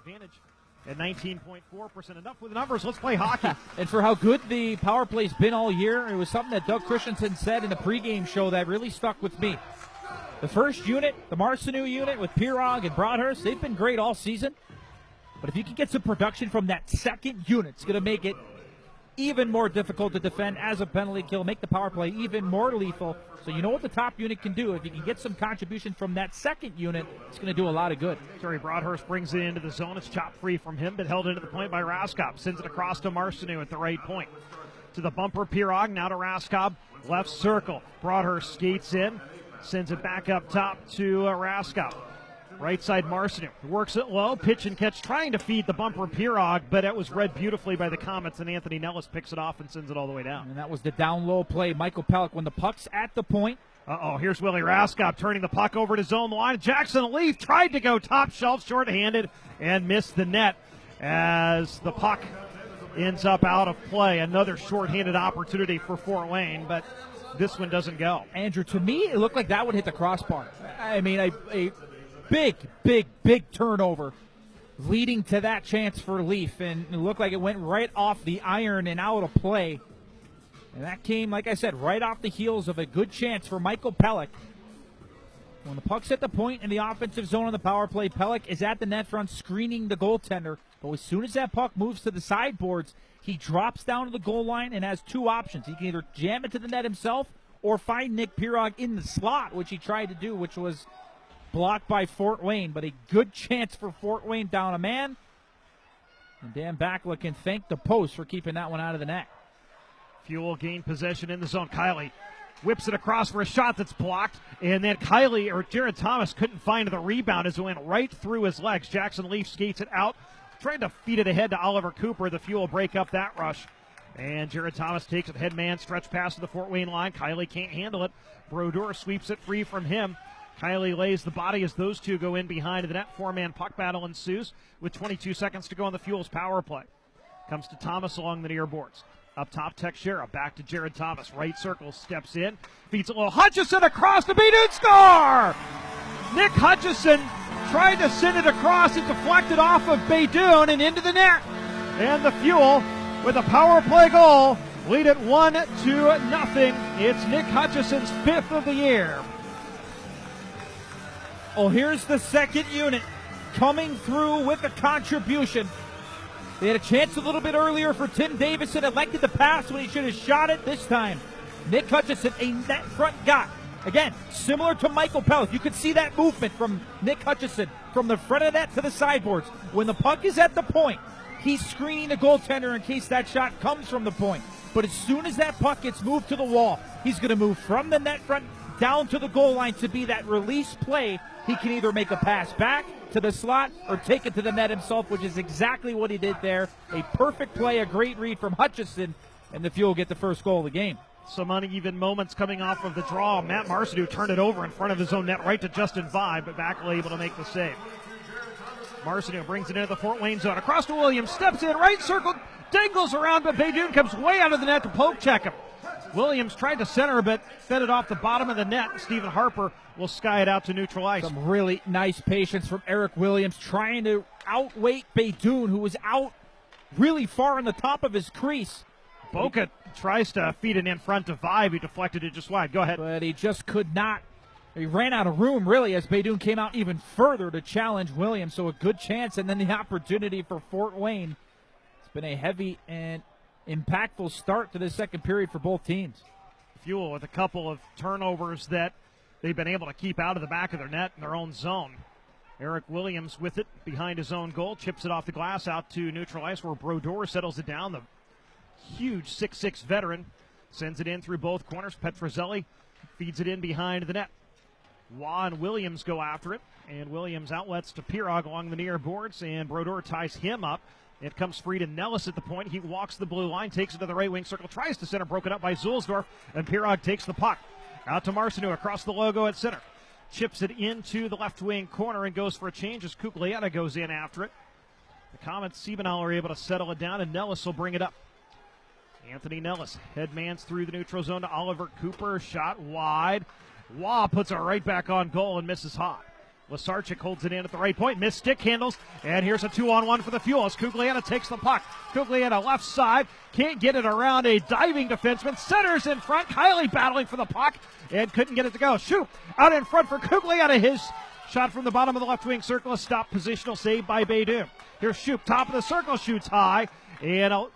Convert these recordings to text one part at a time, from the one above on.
advantage at 19.4%. Enough with the numbers. Let's play hockey. And for how good the power play's been all year, it was something that Doug Christensen said in the pregame show that really stuck with me. The first unit, the Marcineau unit with Pirog and Broadhurst, they've been great all season. But if you can get some production from that second unit, it's going to make it even more difficult to defend as a penalty kill, make the power play even more lethal. So you know what the top unit can do. If you can get some contribution from that second unit, it's going to do a lot of good. Terry Broadhurst brings it into the zone. It's chopped free from him, but held into the point by Raskop. Sends it across to Marcineau at the right point. To the bumper, Pirog, now to Raskop. Left circle. Broadhurst skates in. Sends it back up top to Raskop. Right side, Marcineau works it low, pitch and catch, trying to feed the bumper Pirog, but it was read beautifully by the Comets, and Anthony Nellis picks it off and sends it all the way down. And that was the down low play. Michael Pelech, when the puck's at the point. Here's Willie Raskop turning the puck over to zone line. Jackson Leaf tried to go top shelf, short-handed, and missed the net as the puck ends up out of play. Another short-handed opportunity for Fort Wayne, but this one doesn't go. Andrew, to me, it looked like that would hit the crossbar. I mean, a big turnover leading to that chance for Leaf, and it looked like it went right off the iron and out of play. And that came, like I said, right off the heels of a good chance for Michael Pelech. When the puck's at the point in the offensive zone on the power play, Pelech is at the net front screening the goaltender. But as soon as that puck moves to the sideboards, he drops down to the goal line and has two options. He can either jam it to the net himself or find Nick Pirog in the slot, which he tried to do, which was blocked by Fort Wayne, but a good chance for Fort Wayne down a man. And Dan Bakla can thank the post for keeping that one out of the net. Fuel gained possession in the zone. Kiley whips it across for a shot that's blocked, and then Jared Thomas couldn't find the rebound as it went right through his legs. Jackson Leaf skates it out, trying to feed it ahead to Oliver Cooper. The Fuel break up that rush, and Jared Thomas takes it head man, stretch pass to the Fort Wayne line. Kiley can't handle it. Brodeur sweeps it free from him. Kiley lays the body as those two go in behind the net. Four-man puck battle ensues with 22 seconds to go on the Fuel's power play. Comes to Thomas along the near boards. Up top, Teixeira. Back to Jared Thomas. Right circle, steps in. Feeds it low. Hutchison across the beat and score! Nick Hutchison tried to send it across. It deflected off of Baydoun and into the net. And the Fuel, with a power play goal, lead it 1-0. It's Nick Hutchison's fifth of the year. Oh, here's the second unit coming through with a contribution. They had a chance a little bit earlier for Tim Davison, elected to pass when he should have shot it this time. Nick Hutchison, a net front guy. Again, similar to Michael Pelech. You can see that movement from Nick Hutchison from the front of that to the sideboards. When the puck is at the point, he's screening the goaltender in case that shot comes from the point. But as soon as that puck gets moved to the wall, he's going to move from the net front down to the goal line to be that release play. He can either make a pass back to the slot or take it to the net himself, which is exactly what he did there. A perfect play, a great read from Hutchison, and the Fuel get the first goal of the game. Some uneven moments coming off of the draw. Matt Marcineau turned it over in front of his own net right to Justin Vibe, but Bakla able to make the save. Marcineau brings it into the Fort Wayne zone. Across to Williams, steps in, right circle, dangles around, but Baydoun comes way out of the net to poke check him. Williams tried to center, but fed it off the bottom of the net. Stephen Harper will sky it out to neutral ice. Some really nice patience from Eric Williams, trying to outweight Baydoun, who was out really far on the top of his crease. Boca tries to feed it in front to Vibe. He deflected it just wide. Go ahead. But he just could not. He ran out of room, really, as Baydoun came out even further to challenge Williams. So a good chance, and then the opportunity for Fort Wayne. It's been a heavy and impactful start to the second period for both teams. Fuel with a couple of turnovers that they've been able to keep out of the back of their net in their own zone. Eric Williams with it behind his own goal, chips it off the glass out to neutral ice where Brodeur settles it down. The huge 6'6" veteran sends it in through both corners. Petrozelli feeds it in behind the net. Waugh and Williams go after it, and Williams outlets to Pirog along the near boards, and Brodeur ties him up. It comes free to Nellis at the point. He walks the blue line, takes it to the right wing circle, tries to center, broken up by Zulsdorf, and Pirog takes the puck. Out to Marcineau across the logo at center. Chips it into the left wing corner and goes for a change as Cuglietta goes in after it. The Comets, Siebenal are able to settle it down, and Nellis will bring it up. Anthony Nellis headmans through the neutral zone to Oliver Cooper. Shot wide. Waugh puts it right back on goal and misses hot. Lasarchik holds it in at the right point. Missed stick handles. And here's a 2-on-1 for the Fuel as Cuglietta takes the puck. Cuglietta left side. Can't get it around a diving defenseman. Centers in front. Kiley battling for the puck and couldn't get it to go. Shoot out in front for Cuglietta. His shot from the bottom of the left wing circle. A stop positional save by Baydun. Here's Shoup. Top of the circle. Shoots high. And a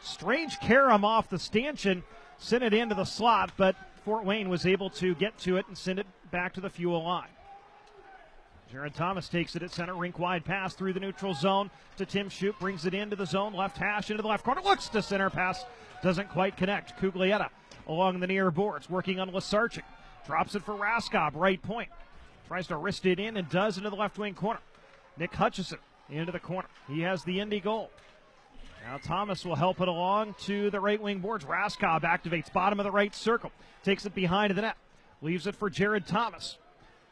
strange carom off the stanchion. Sent it into the slot, but Fort Wayne was able to get to it and send it back to the Fuel line. Jared Thomas takes it at center, rink wide pass through the neutral zone to Tim Shoup, brings it into the zone, left hash into the left corner, looks to center, pass doesn't quite connect. Cuglietta along the near boards, working on Lasarchik, drops it for Raskob, right point, tries to wrist it in and does into the left wing corner. Nick Hutchison into the corner, he has the Indy goal. Now Thomas will help it along to the right wing boards. Raskob activates bottom of the right circle, takes it behind the net, leaves it for Jared Thomas.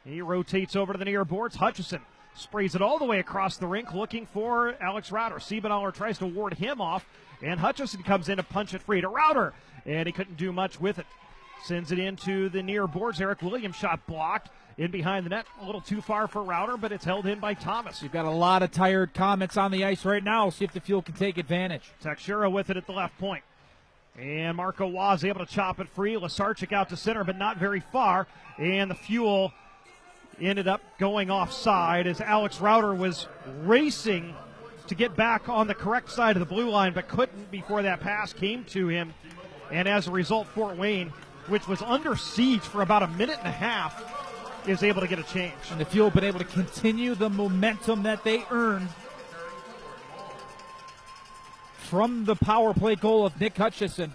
He rotates over to the near boards. Hutchison sprays it all the way across the rink looking for Alex Rauter. Siebenthaler tries to ward him off, and Hutchison comes in to punch it free to Rauter, and he couldn't do much with it. Sends it into the near boards. Eric Williams shot blocked in behind the net. A little too far for Rauter, but it's held in by Thomas. You've got a lot of tired Comets on the ice right now. See if the Fuel can take advantage. Texera with it at the left point. And Marco Waz able to chop it free. Lasarchik out to center, but not very far. And the Fuel ended up going offside as Alex Rauter was racing to get back on the correct side of the blue line, but couldn't before that pass came to him. And as a result, Fort Wayne, which was under siege for about a minute and a half, is able to get a change. And the Fuel have been able to continue the momentum that they earned from the power play goal of Nick Hutchison.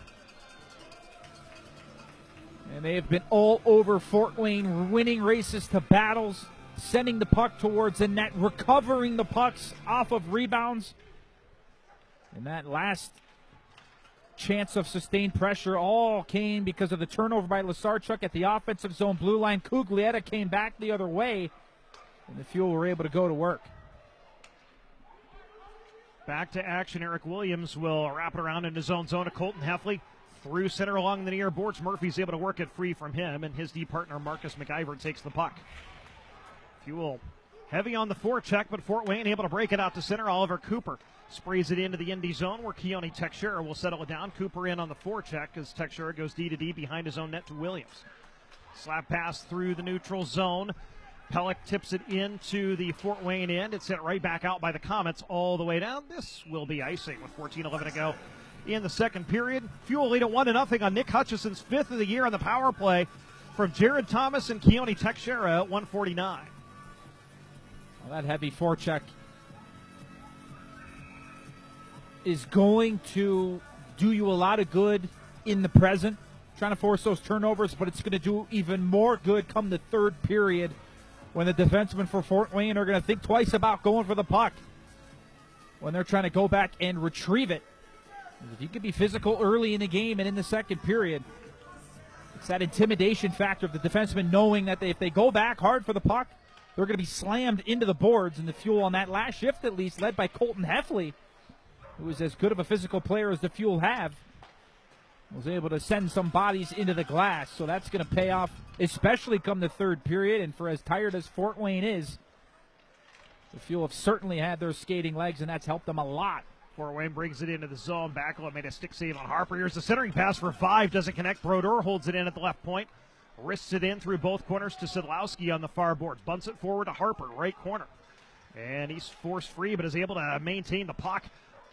And they have been all over Fort Wayne, winning races to battles, sending the puck towards the net, recovering the pucks off of rebounds. And that last chance of sustained pressure all came because of the turnover by Lasarchuk at the offensive zone blue line. Cuglietta came back the other way, and the Fuel were able to go to work. Back to action. Eric Williams will wrap it around into zone to Colton Heffley. Through center along the near boards. Murphy's able to work it free from him, and his D partner Marcus McIver takes the puck. Fuel heavy on the forecheck, but Fort Wayne able to break it out to center. Oliver Cooper sprays it into the Indy zone where Keone Texera will settle it down. Cooper in on the forecheck as Texera goes D-to-D behind his own net to Williams. Slap pass through the neutral zone. Pelech tips it into the Fort Wayne end. It's sent right back out by the Comets all the way down. This will be icing with 14:11 to go in the second period. Fuel lead at 1-0 on Nick Hutchison's fifth of the year on the power play from Jared Thomas and Keone Texera at 1:49. Well, that heavy forecheck is going to do you a lot of good in the present, trying to force those turnovers, but it's going to do even more good come the third period when the defensemen for Fort Wayne are going to think twice about going for the puck when they're trying to go back and retrieve it. If you can be physical early in the game and in the second period, it's that intimidation factor of the defensemen knowing that if they go back hard for the puck, they're going to be slammed into the boards. And the Fuel on that last shift, at least, led by Colton Heffley, who is as good of a physical player as the Fuel have, was able to send some bodies into the glass. So that's going to pay off, especially come the third period. And for as tired as Fort Wayne is, the Fuel have certainly had their skating legs, and that's helped them a lot. Fort Wayne brings it into the zone. Backlund made a stick save on Harper. Here's the centering pass for 5. Doesn't connect. Brodeur holds it in at the left point. Wrists it in through both corners to Sidlowski on the far boards. Bunts it forward to Harper, right corner. And he's forced free, but is able to maintain the puck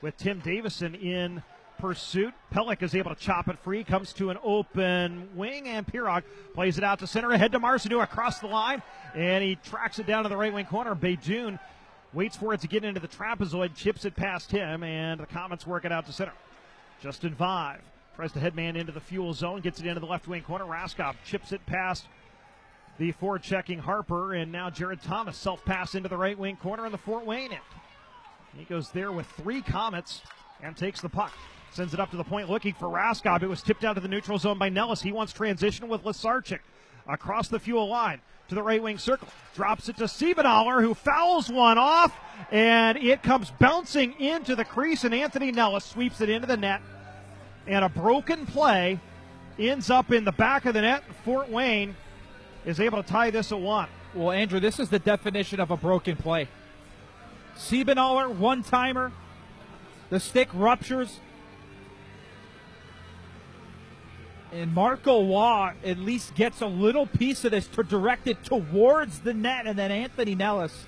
with Tim Davison in pursuit. Pelech is able to chop it free. Comes to an open wing, and Pirog plays it out to center. Ahead to Marcineau across the line. And he tracks it down to the right wing corner. Baydun waits for it to get into the trapezoid, chips it past him, and the Comets work it out to center. Justin Vive tries to headman into the Fuel zone, gets it into the left wing corner. Raskob chips it past the forward-checking Harper, and now Jared Thomas self-pass into the right wing corner in the Fort Wayne end. He goes there with 3 Comets and takes the puck. Sends it up to the point looking for Raskob. It was tipped out to the neutral zone by Nellis. He wants transition with Lasarchik across the Fuel line to the right wing circle. Drops it to Siebenthaler, who fouls one off, and it comes bouncing into the crease, and Anthony Nellis sweeps it into the net. And a broken play ends up in the back of the net. Fort Wayne is able to tie this at 1. Well, Andrew, this is the definition of a broken play. Siebenthaler, one-timer. The stick ruptures. And Marco Waugh at least gets a little piece of this to direct it towards the net. And then Anthony Nellis,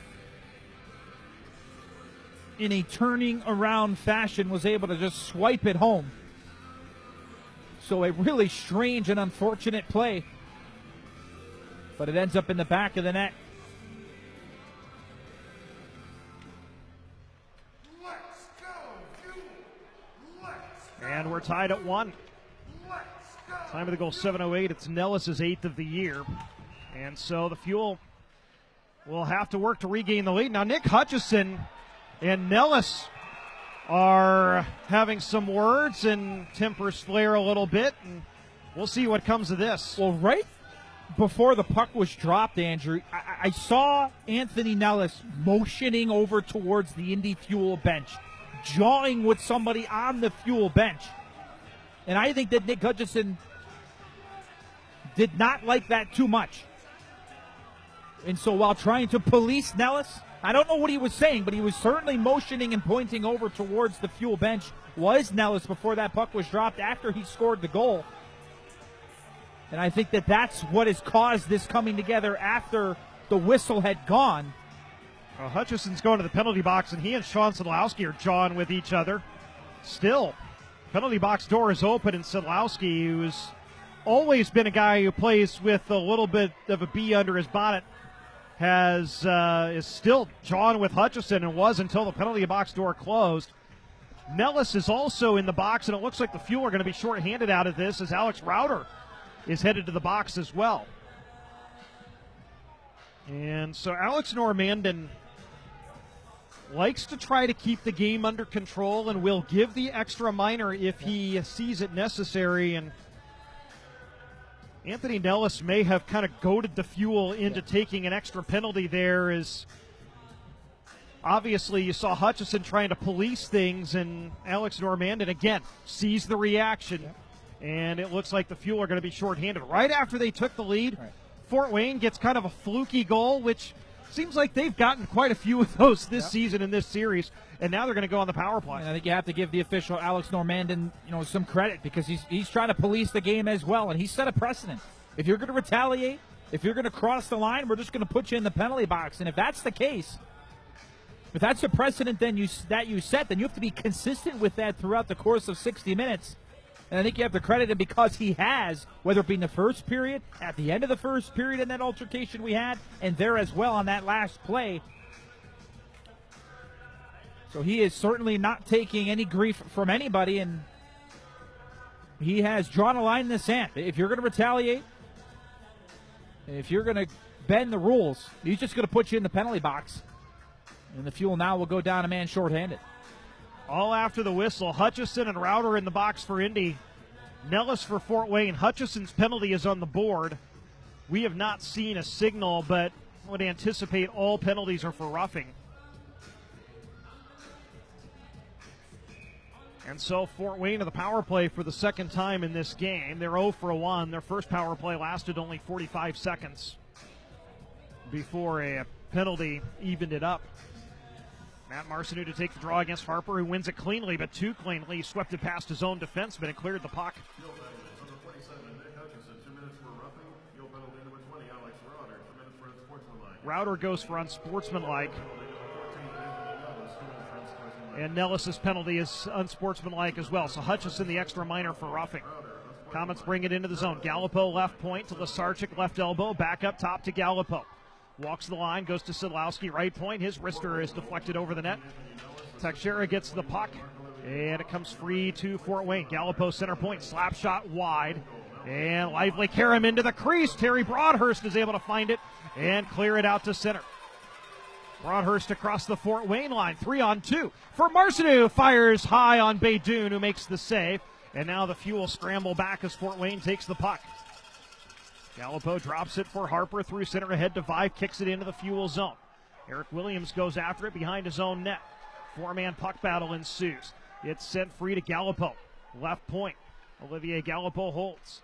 in a turning around fashion, was able to just swipe it home. So a really strange and unfortunate play. But it ends up in the back of the net. And we're tied at 1. Time of the goal, 7:08. It's Nellis' 8th of the year. And so the Fuel will have to work to regain the lead. Now, Nick Hutchison and Nellis are having some words, and tempers flare a little bit, and we'll see what comes of this. Well, right before the puck was dropped, Andrew, I saw Anthony Nellis motioning over towards the Indy Fuel bench, jawing with somebody on the Fuel bench. And I think that Nick Hutchison did not like that too much. And so while trying to police Nellis, I don't know what he was saying, but he was certainly motioning and pointing over towards the Fuel bench. Was Nellis before that puck was dropped after he scored the goal. And I think that that's what has caused this coming together after the whistle had gone. Well, Hutchison's going to the penalty box, and he and Sean Sadlowski are jawing with each other. Still, penalty box door is open, and Sadlowski, who's always been a guy who plays with a little bit of a bee under his bonnet, is still jawing with Hutchison, and was until the penalty box door closed. Nellis is also in the box, and it looks like the Fuel are going to be shorthanded out of this as Alex Rauter is headed to the box as well. And so Alex Normandin likes to try to keep the game under control and will give the extra minor if he sees it necessary. And Anthony Nellis may have kind of goaded the Fuel into taking an extra penalty there, as obviously you saw Hutchison trying to police things, and Alex Normandin again sees the reaction. And it looks like the Fuel are going to be shorthanded. Right after they took the lead, right, Fort Wayne gets kind of a fluky goal, which seems like they've gotten quite a few of those this season in this series, and now they're going to go on the power play. And I think you have to give the official Alex Normandin, some credit, because he's trying to police the game as well, and he set a precedent. If you're going to retaliate, if you're going to cross the line, we're just going to put you in the penalty box. And if that's the case, if that's a precedent that you set, then you have to be consistent with that throughout the course of 60 minutes. And I think you have to credit him because he has, whether it be in the first period, at the end of the first period in that altercation we had, and there as well on that last play. So he is certainly not taking any grief from anybody, and he has drawn a line in the sand. If you're going to retaliate, if you're going to bend the rules, he's just going to put you in the penalty box. And the Fuel now will go down a man shorthanded. All after the whistle, Hutchison and Rauter in the box for Indy. Nellis for Fort Wayne. Hutchison's penalty is on the board. We have not seen a signal, but would anticipate all penalties are for roughing. And so Fort Wayne to the power play for the second time in this game. They're 0 for 1. Their first power play lasted only 45 seconds before a penalty evened it up. Matt Marcineau to take the draw against Harper, who wins it cleanly, but too cleanly. He swept it past his own defenseman and cleared the puck. Rauter goes for unsportsmanlike. And Nellis' penalty is unsportsmanlike as well. So Hutchison the extra minor for roughing. Comets bring it into the zone. Galipeau left point to Lasarchik left elbow. Back up top to Galipeau. Walks the line, goes to Sadlowski, right point. His wrister is deflected over the net. Teixeira gets the puck, and it comes free to Fort Wayne. Galipeau center point, slap shot wide, and lively Karam into the crease. Terry Broadhurst is able to find it and clear it out to center. Broadhurst across the Fort Wayne line, 3-on-2. For Marcineau, fires high on Baydoun, who makes the save. And now the Fuel scramble back as Fort Wayne takes the puck. Galipeau drops it for Harper through center ahead to Vive, kicks it into the Fuel zone. Eric Williams goes after it behind his own net. Four-man puck battle ensues. It's sent free to Galipeau. Left point. Olivier Galipeau holds.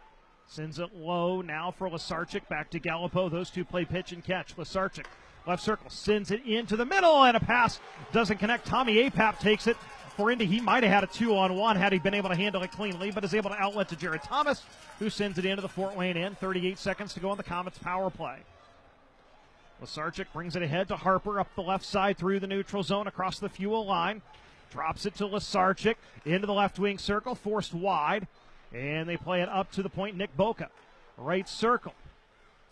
Sends it low now for Lasarchik. Back to Gallipo. Those two play pitch and catch. Lasarchik, left circle, sends it into the middle, and a pass doesn't connect. Tommy Apap takes it for Indy. He might have had a 2-on-1 had he been able to handle it cleanly, but is able to outlet to Jared Thomas, who sends it into the Fort Wayne end. 38 seconds to go on the Comets' power play. Lasarchik brings it ahead to Harper up the left side through the neutral zone across the fuel line. Drops it to Lasarchik into the left wing circle, forced wide. And they play it up to the point. Nick Boca, right circle.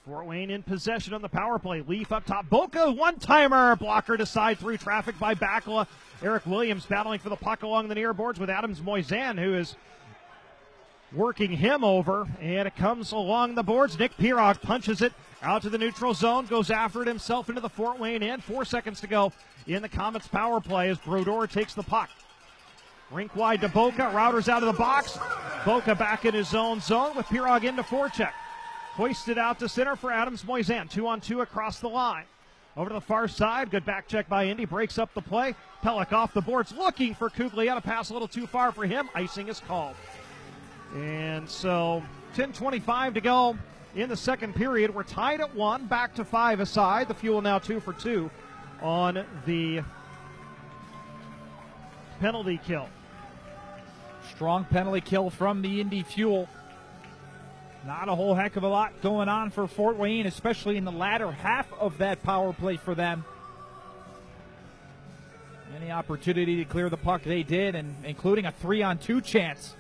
Fort Wayne in possession on the power play. Leaf up top. Boca, one-timer. Blocker to side through traffic by Bakala. Eric Williams battling for the puck along the near boards with Adams Moisan, who is working him over. And it comes along the boards. Nick Pirog punches it out to the neutral zone. Goes after it himself into the Fort Wayne end. 4 seconds to go in the Comets' power play as Brodeur takes the puck. Rink wide to Boca. Routers out of the box. Boca back in his own zone with Pirog into forecheck. Hoisted out to center for Adams Moisan. 2-on-2 across the line. Over to the far side. Good back check by Indy. Breaks up the play. Pelech off the boards looking for Cuglietta. Pass a little too far for him. Icing is called. And so 10:25 to go in the second period. We're tied at 1. Back to 5 aside. The Fuel now 2 for 2 on the penalty kill. Strong penalty kill from the Indy Fuel. Not a whole heck of a lot going on for Fort Wayne, especially in the latter half of that power play for them. Any opportunity to clear the puck they did, and including a 3-on-2 chance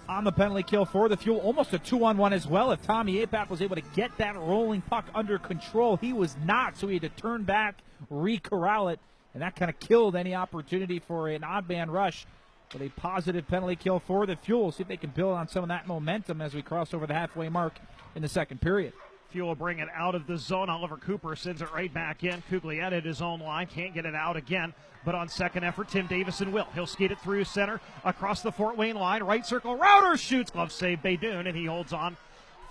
on the penalty kill for the Fuel. Almost a 2-on-1 as well. If Tommy Apap was able to get that rolling puck under control, he was not, so he had to turn back, re-corral it, and that kind of killed any opportunity for an odd man rush. With a positive penalty kill for the Fuel. See if they can build on some of that momentum as we cross over the halfway mark in the second period. Fuel bring it out of the zone. Oliver Cooper sends it right back in. Cuglietta at his own line. Can't get it out again. But on second effort, Tim Davison will. He'll skate it through center across the Fort Wayne line. Right circle. Router shoots. Glove save Baydoun, and he holds on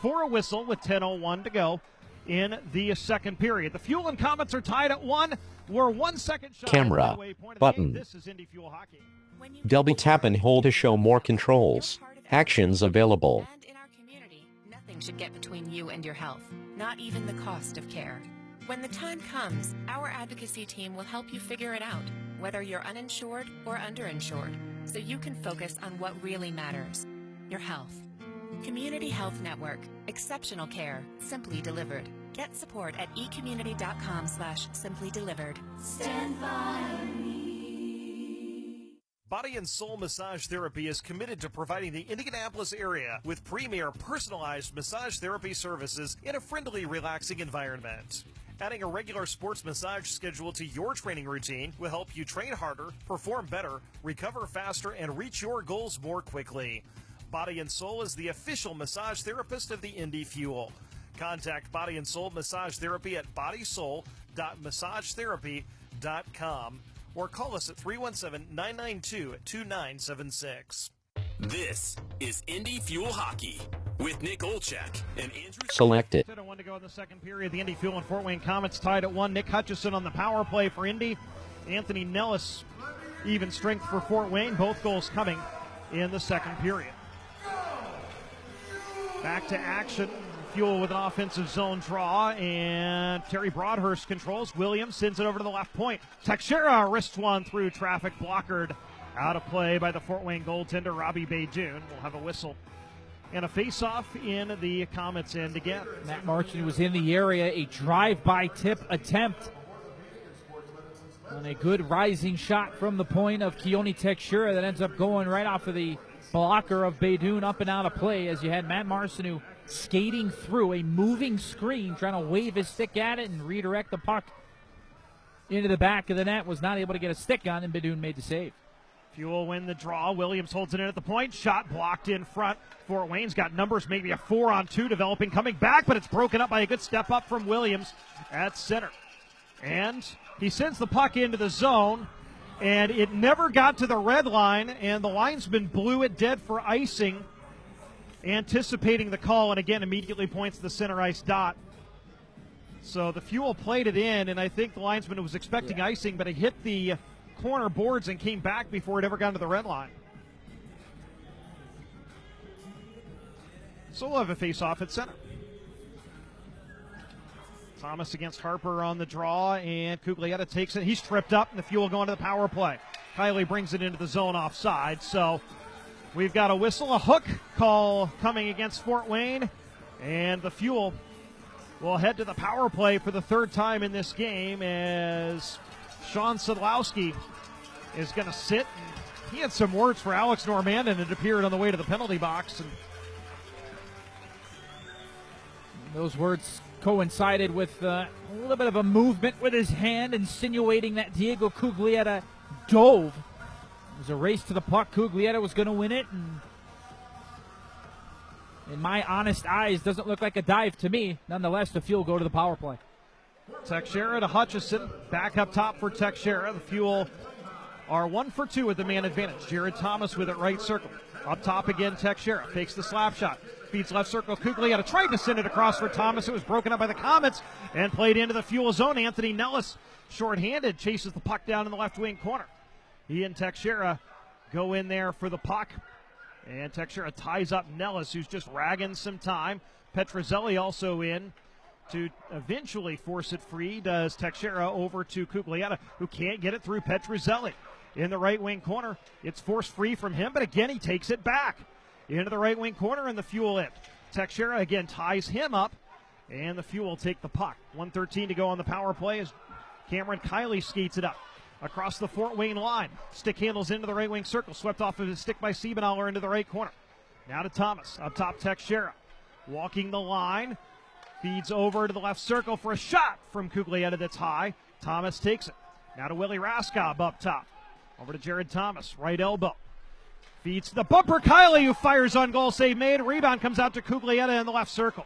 for a whistle with 10:01 to go in the second period. The Fuel and Comets are tied at 1. We're 1 second shot. Camera. Button. This is Indy Fuel Hockey. Delby tap and hold to show more controls. Actions available. And in our community, nothing should get between you and your health, not even the cost of care. When the time comes, our advocacy team will help you figure it out, whether you're uninsured or underinsured, so you can focus on what really matters, your health. Community Health Network. Exceptional care, simply delivered. Get support at ecommunity.com/simply delivered. Stand by me. Body and Soul Massage Therapy is committed to providing the Indianapolis area with premier personalized massage therapy services in a friendly, relaxing environment. Adding a regular sports massage schedule to your training routine will help you train harder, perform better, recover faster, and reach your goals more quickly. Body and Soul is the official massage therapist of the Indy Fuel. Contact Body and Soul Massage Therapy at bodysoul.massagetherapy.com or call us at 317-992-2976. This is Indy Fuel Hockey with Nick Olchek and Andrew. Selected. 10:01 to go in the second period. The Indy Fuel and Fort Wayne Comets tied at 1. Nick Hutchison on the power play for Indy. Anthony Nellis, even strength for Fort Wayne. Both goals coming in the second period. Back to action. Fuel with an offensive zone draw, and Terry Broadhurst controls. Williams sends it over to the left point. Teixeira wrists one through traffic, blockered out of play by the Fort Wayne goaltender Robbie Baydoun. We'll have a whistle and a face-off in the Comets end again. Matt Marchand was in the area. A drive-by tip attempt on a good rising shot from the point of Keone Teixeira that ends up going right off of the blocker of Baydoun up and out of play, as you had Matt Marcineau skating through a moving screen, trying to wave his stick at it and redirect the puck into the back of the net. Was not able to get a stick on, and Baydoun made the save. Fuel win the draw. Williams holds it in at the point. Shot blocked in front. Fort Wayne's got numbers, maybe a 4-on-2 developing, coming back, but it's broken up by a good step up from Williams at center. And he sends the puck into the zone, and it never got to the red line, and the linesman blew it dead for icing, anticipating the call, and again immediately points to the center ice dot. So the Fuel played it in, and I think the linesman was expecting icing, but it hit the corner boards and came back before it ever got to the red line. So we'll have a face-off at center. Thomas against Harper on the draw, and Cuglietta takes it. He's tripped up, and the Fuel going to the power play. Kiley brings it into the zone offside, so we've got a whistle, a hook call coming against Fort Wayne, and the Fuel will head to the power play for the third time in this game as Sean Sadlowski is going to sit. And he had some words for Alex Normandan. It appeared on the way to the penalty box. And those words coincided with a little bit of a movement with his hand, insinuating that Diego Cuglietta dove. It was a race to the puck. Cuglietta was going to win it, and in my honest eyes, doesn't look like a dive to me. Nonetheless, the Fuel go to the power play. Teixeira to Hutchison. Back up top for Teixeira. The Fuel are 1 for 2 with the man advantage. Jared Thomas with it right circle. Up top again, Teixeira fakes the slap shot. Feeds left circle. Cuglietta tried to send it across for Thomas. It was broken up by the Comets and played into the Fuel zone. Anthony Nellis, shorthanded, chases the puck down in the left wing corner. He and Teixeira go in there for the puck. And Teixeira ties up Nellis, who's just ragging some time. Petrozelli also in to eventually force it free. Does Teixeira over to Cuglietta, who can't get it through Petrozelli. In the right wing corner, it's forced free from him, but again he takes it back. Into the right wing corner and the Fuel end. Teixeira again ties him up, and the Fuel take the puck. 1:13 to go on the power play as Cameron Kiley skates it up. Across the Fort Wayne line. Stick handles into the right wing circle. Swept off of his stick by Siebenauer into the right corner. Now to Thomas. Up top, Teixeira. Walking the line. Feeds over to the left circle for a shot from Cuglietta that's high. Thomas takes it. Now to Willie Raskob up top. Over to Jared Thomas. Right elbow. Feeds to the bumper. Kiley, who fires on goal. Save made. Rebound comes out to Cuglietta in the left circle.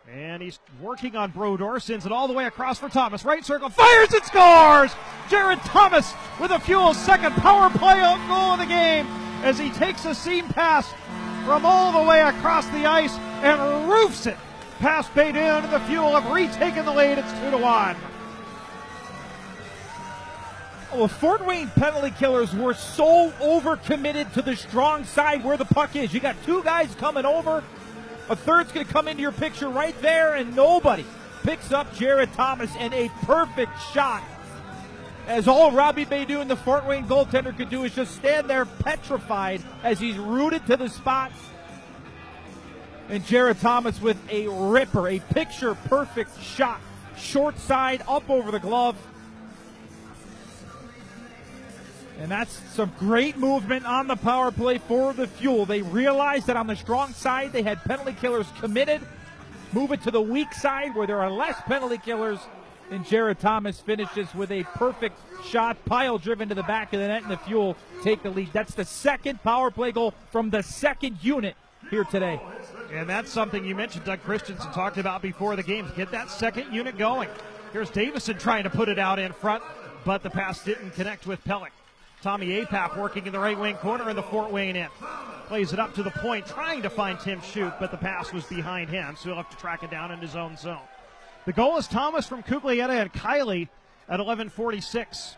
And he's working on Brodeur, sends it all the way across for Thomas. Right circle, fires and scores! Jared Thomas with a Fuel's second power play goal of the game as he takes a seam pass from all the way across the ice and roofs it past Baydun, and the Fuel have retaken the lead. It's 2-1. Well, Fort Wayne penalty killers were so overcommitted to the strong side where the puck is. You got two guys coming over. A third's going to come into your picture right there, and nobody picks up Jared Thomas, and a perfect shot. As all Robbie Baydun, the Fort Wayne goaltender, could do is just stand there petrified as he's rooted to the spot. And Jared Thomas with a ripper, a picture-perfect shot. Short side, up over the glove. And that's some great movement on the power play for the Fuel. They realized that on the strong side they had penalty killers committed. Move it to the weak side where there are less penalty killers. And Jared Thomas finishes with a perfect shot. Pile driven to the back of the net, and the Fuel take the lead. That's the second power play goal from the second unit here today. And that's something you mentioned Doug Christensen talked about before the game. Get that second unit going. Here's Davison trying to put it out in front, but the pass didn't connect with Pellick. Tommy Apap working in the right wing corner in the Fort Wayne end. Plays it up to the point, trying to find Tim Shoup, but the pass was behind him, so he'll have to track it down in his own zone. The goal is Thomas from Cuglietta and Kiley at 11:46.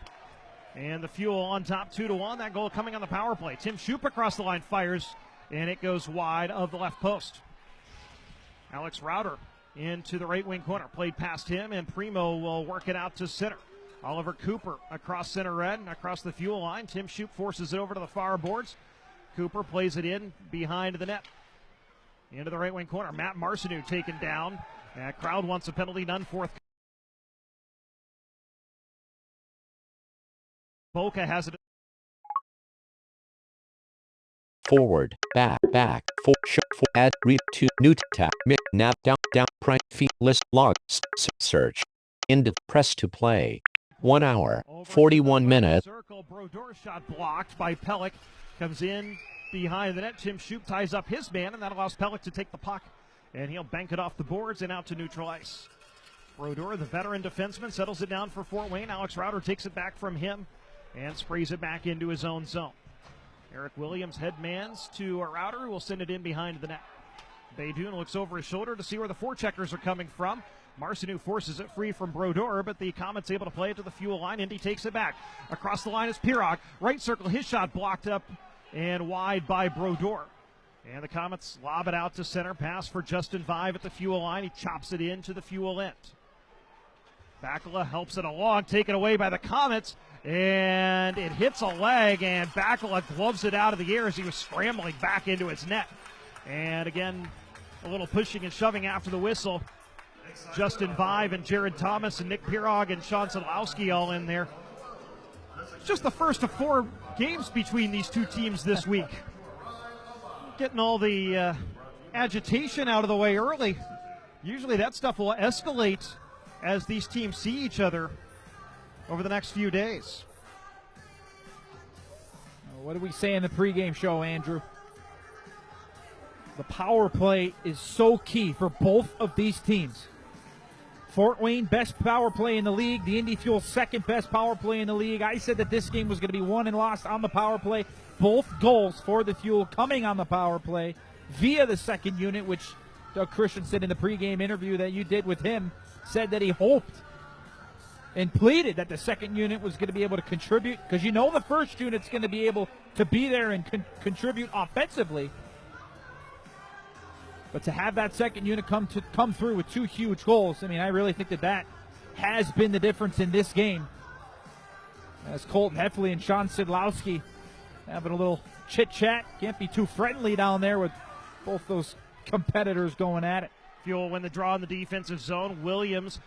And the Fuel on top 2-1. That goal coming on the power play. Tim Shoup across the line fires, and it goes wide of the left post. Alex Rauter into the right wing corner. Played past him, and Primo will work it out to center. Oliver Cooper across center red and across the Fuel line. Tim Shoup forces it over to the far boards. Cooper plays it in behind the net. Into the right wing corner. Matt Marcineau taken down. Crowd wants a penalty, none forth. Boca has it. Forward, back, add, read, to, new, tap, mid, nav, down, print, feed, list, log, search. End, press to play. 1 hour, 41 minutes. Circle, Brodeur shot blocked by Pellick. Comes in behind the net. Tim Shoup ties up his man, and that allows Pellick to take the puck. And he'll bank it off the boards and out to neutral ice. Brodeur, the veteran defenseman, settles it down for Fort Wayne. Alex Rauter takes it back from him and sprays it back into his own zone. Eric Williams headmans to Rauter, who will send it in behind the net. Baydun looks over his shoulder to see where the forecheckers are coming from. Marcineau forces it free from Brodeur, but the Comets able to play it to the Fuel line. Indy takes it back. Across the line is Pirog. Right circle, his shot blocked up and wide by Brodeur. And the Comets lob it out to center. Pass for Justin Vive at the fuel line. He chops it into the fuel end. Bakula helps it along, taken away by the Comets, and it hits a leg, and Bakula gloves it out of the air as he was scrambling back into his net. And again, a little pushing and shoving after the whistle. Justin Vive and Jared Thomas and Nick Pirog and Sean Sadlowski all in there. Just the first of 4 games between these two teams this week. Getting all the agitation out of the way early. Usually that stuff will escalate as these teams see each other over the next few days. What did we say in the pregame show, Andrew? The power play is so key for both of these teams. Fort Wayne, best power play in the league. The Indy Fuel, second best power play in the league. I said that this game was going to be won and lost on the power play. Both goals for the Fuel coming on the power play via the second unit, which Doug Christensen in the pregame interview that you did with him said that he hoped and pleaded that the second unit was going to be able to contribute, because you know the first unit's going to be able to be there and contribute offensively. But to have that second unit come through with 2 huge goals, I mean, I really think that has been the difference in this game. As Colton Heffley and Sean Sadlowski having a little chit-chat. Can't be too friendly down there with both those competitors going at it. Fuel win the draw in the defensive zone. Williams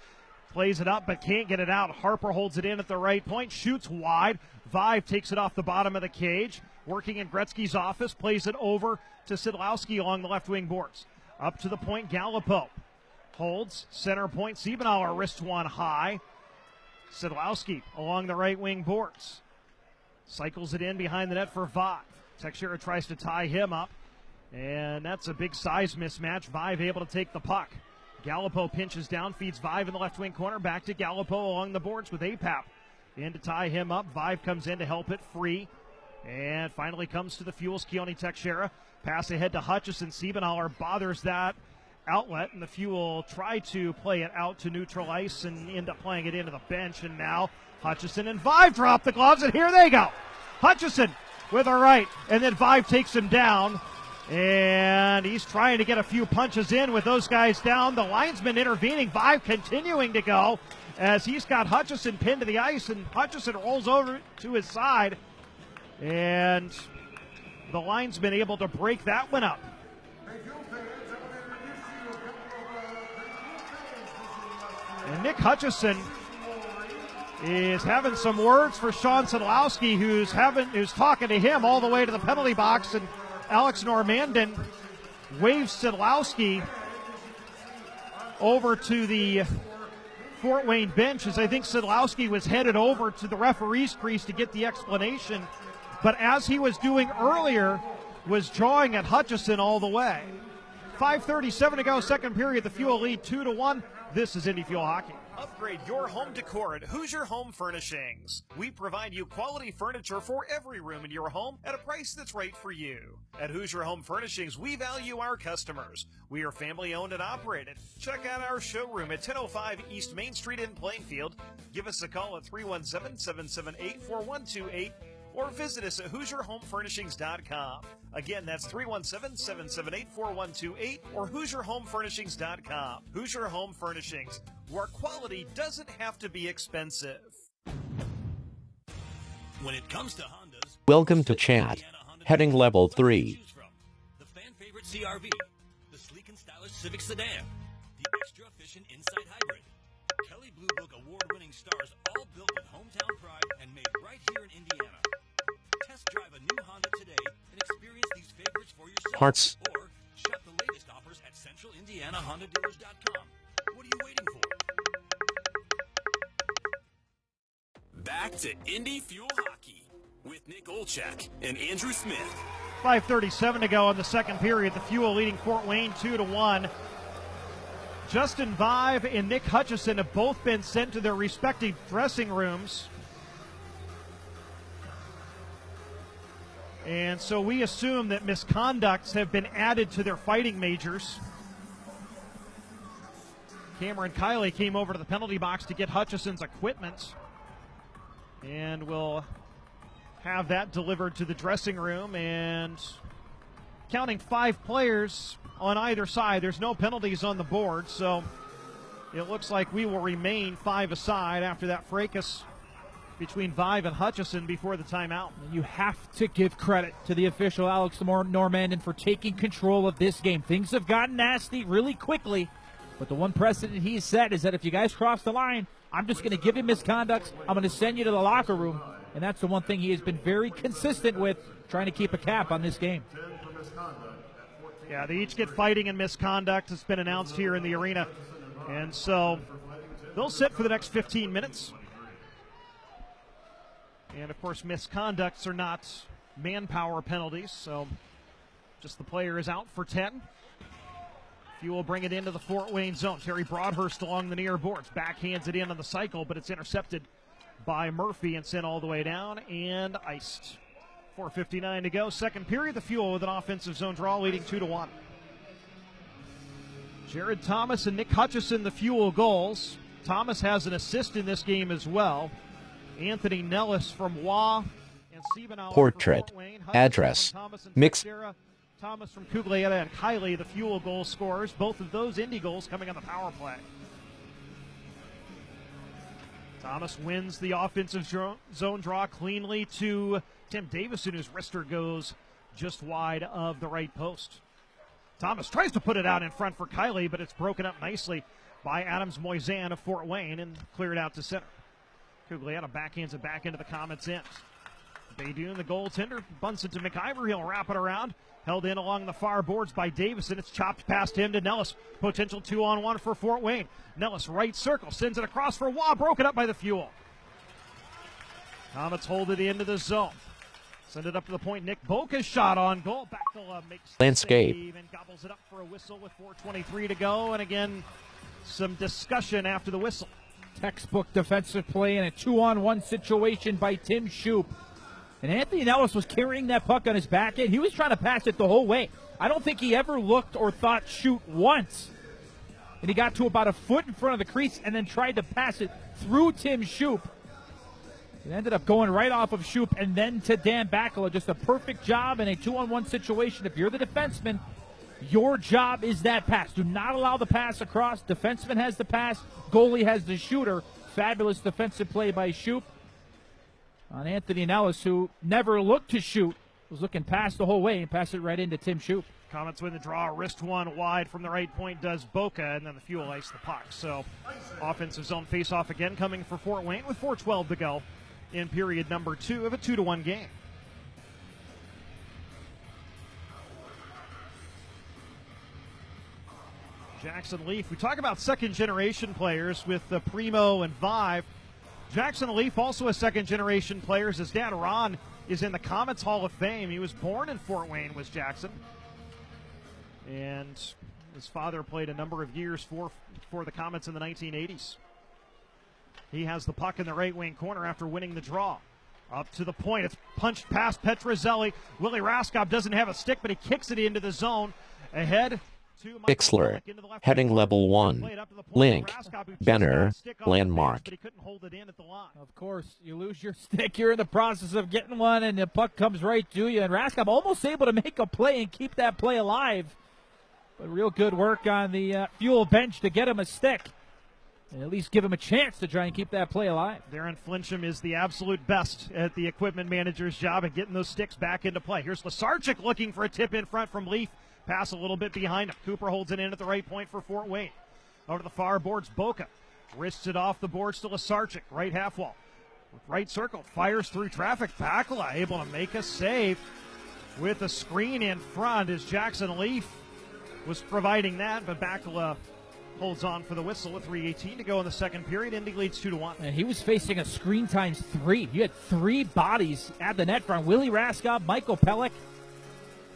plays it up but can't get it out. Harper holds it in at the right point, shoots wide. Vive takes it off the bottom of the cage. Working in Gretzky's office, plays it over to Sadlowski along the left wing boards. Up to the point, Gallipo holds, center point, Siebenauer wrists one high. Sadlowski along the right wing boards. Cycles it in behind the net for Vive. Teixeira tries to tie him up, and that's a big size mismatch. Vive able to take the puck. Gallipo pinches down, feeds Vive in the left wing corner. Back to Gallipo along the boards with Apap. In to tie him up. Vive comes in to help it free. And finally comes to the Fuel's Keone Teixeira. Pass ahead to Hutchison. Siebenauer bothers that outlet, and the Fuel try to play it out to neutral ice and end up playing it into the bench. And now Hutchison and Vive drop the gloves, and here they go. Hutchison with a right, and then Vive takes him down. And he's trying to get a few punches in with those guys down. The linesman intervening. Vive continuing to go as he's got Hutchison pinned to the ice, and Hutchison rolls over to his side. And the linesman able to break that one up. And Nick Hutchison is having some words for Sean Sadlowski, who's talking to him all the way to the penalty box, and Alex Normandin waves Sadlowski over to the Fort Wayne bench, as I think Sadlowski was headed over to the referee's crease to get the explanation. But as he was doing earlier, was jawing at Hutchison all the way. 5:37 to go, second period. The Fuel lead 2-1. This is Indy Fuel Hockey. Upgrade your home decor at Hoosier Home Furnishings. We provide you quality furniture for every room in your home at a price that's right for you. At Hoosier Home Furnishings, we value our customers. We are family owned and operated. Check out our showroom at 1005 East Main Street in Plainfield. Give us a call at 317-778-4128 or visit us at HoosierHomeFurnishings.com. Again, that's 317-778-4128 or HoosierHomeFurnishings.com. Hoosier Home Furnishings, where quality doesn't have to be expensive. When it comes to Hondas, Welcome to chat. Heading level 3. the fan favorite CRV, the sleek and stylish Civic sedan, the extra efficient Insight hybrid, Kelly Blue Book award-winning stars, all built with hometown pride and made right here in Indiana. Test drive a new Honda today and experience these favorites for yourself. Hearts. Or shop the latest offers at CentralIndianaHondaDealers.com. What are you waiting for? Back to Indy Fuel Hockey with Nick Olchek and Andrew Smith. 5:37 to go in the second period. The Fuel leading Fort Wayne 2-1. Justin Vive and Nick Hutchison have both been sent to their respective dressing rooms. And so we assume that misconducts have been added to their fighting majors. Cameron Kiley came over to the penalty box to get Hutchison's equipment, and will have that delivered to the dressing room. And counting 5 players on either side. There's no penalties on the board, so it looks like we will remain 5 aside after that fracas between Vive and Hutchison before the timeout. You have to give credit to the official, Alex Normandin, for taking control of this game. Things have gotten nasty really quickly, but the one precedent he's set is that if you guys cross the line, I'm just going to give you misconduct. I'm going to send you to the locker room, and that's the one thing he has been very consistent with, trying to keep a cap on this game. Yeah, they each get fighting and misconduct. It's been announced here in the arena, and so they'll sit for the next 15 minutes. And, of course, misconducts are not manpower penalties, so just the player is out for 10. Fuel will bring it into the Fort Wayne zone. Terry Broadhurst along the near boards. Backhands it in on the cycle, but it's intercepted by Murphy and sent all the way down and iced. 4:59 to go. Second period, the Fuel with an offensive zone draw leading 2-1. Jared Thomas and Nick Hutchison, the Fuel goals. Thomas has an assist in this game as well. Anthony Nellis from Waugh and Siebenauer Portrait. from Fort Wayne. Address. From Thomas and Mix. Texera. Thomas from Cuglietta and Kiley, the Fuel goal scorers. Both of those Indy goals coming on the power play. Thomas wins the offensive zone draw cleanly to Tim Davison, whose wrister goes just wide of the right post. Thomas tries to put it out in front for Kiley, but it's broken up nicely by Adams Moisan of Fort Wayne and cleared out to center. Cuglietta backhands it back into the Comets' end. Baydoun, the goaltender, bunts it to McIver. He'll wrap it around. Held in along the far boards by Davison. It's chopped past him to Nellis. Potential 2-on-1 for Fort Wayne. Nellis right circle. Sends it across for Waugh. Broken up by the Fuel. Comets hold it into the zone. Send it up to the point. Nick Boca's shot on goal. Bacula makes the Landscape. save and gobbles it up for a whistle with 4:23 to go. And again, some discussion after the whistle. Textbook defensive play in a 2-on-1 situation by Tim Shoup. And Anthony Nellis was carrying that puck on his back end. He was trying to pass it the whole way. I don't think he ever looked or thought shoot once. And he got to about a foot in front of the crease and then tried to pass it through Tim Shoup. It ended up going right off of Shoup and then to Dan Bacula. Just a perfect job in a 2-on-1 situation. If you're the defenseman, your job is that pass. Do not allow the pass across. Defenseman has the pass. Goalie has the shooter. Fabulous defensive play by Shoup on Anthony Nellis, who never looked to shoot. Was looking past the whole way and passed it right into Tim Shoup. Comets win the draw. Wrist one wide from the right point does Boca, and then the Fuel ice the puck. So offensive zone face-off again coming for Fort Wayne with 4:12 to go in period number 2 of a 2-1 game. Jackson Leaf. We talk about second-generation players with Primo and Vive. Jackson Leaf also a second-generation player. His dad, Ron, is in the Comets Hall of Fame. He was born in Fort Wayne, was Jackson. And his father played a number of years for the Comets in the 1980s. He has the puck in the right wing corner after winning the draw. Up to the point. It's punched past Petrozelli. Willie Raskop doesn't have a stick, but he kicks it into the zone. Ahead to Michael Bixler, Pollock into the left heading wing. level 1. Played up to the point Link, for Raskop, who just Benner, got a stick off the landmark. bench, but he couldn't hold it in at the line. Of course, you lose your stick. You're in the process of getting one, and the puck comes right to you. And Raskop almost able to make a play and keep that play alive. But real good work on the Fuel bench to get him a stick. And at least give him a chance to try and keep that play alive. Darren Flincham is the absolute best at the equipment manager's job at getting those sticks back into play. Here's Lasarchik looking for a tip in front from Leaf. Pass a little bit behind him. Cooper holds it in at the right point for Fort Wayne. Over to the far boards, Boca wrists it off the boards to Lasarchik, right half wall. With right circle, fires through traffic. Bacula able to make a save with a screen in front as Jackson Leaf was providing that, but Bacula holds on for the whistle with 3:18 to go in the second period. Indy leads 2-1. And he was facing a screen times 3. You had 3 bodies at the net front. Willie Raskop, Michael Pellick,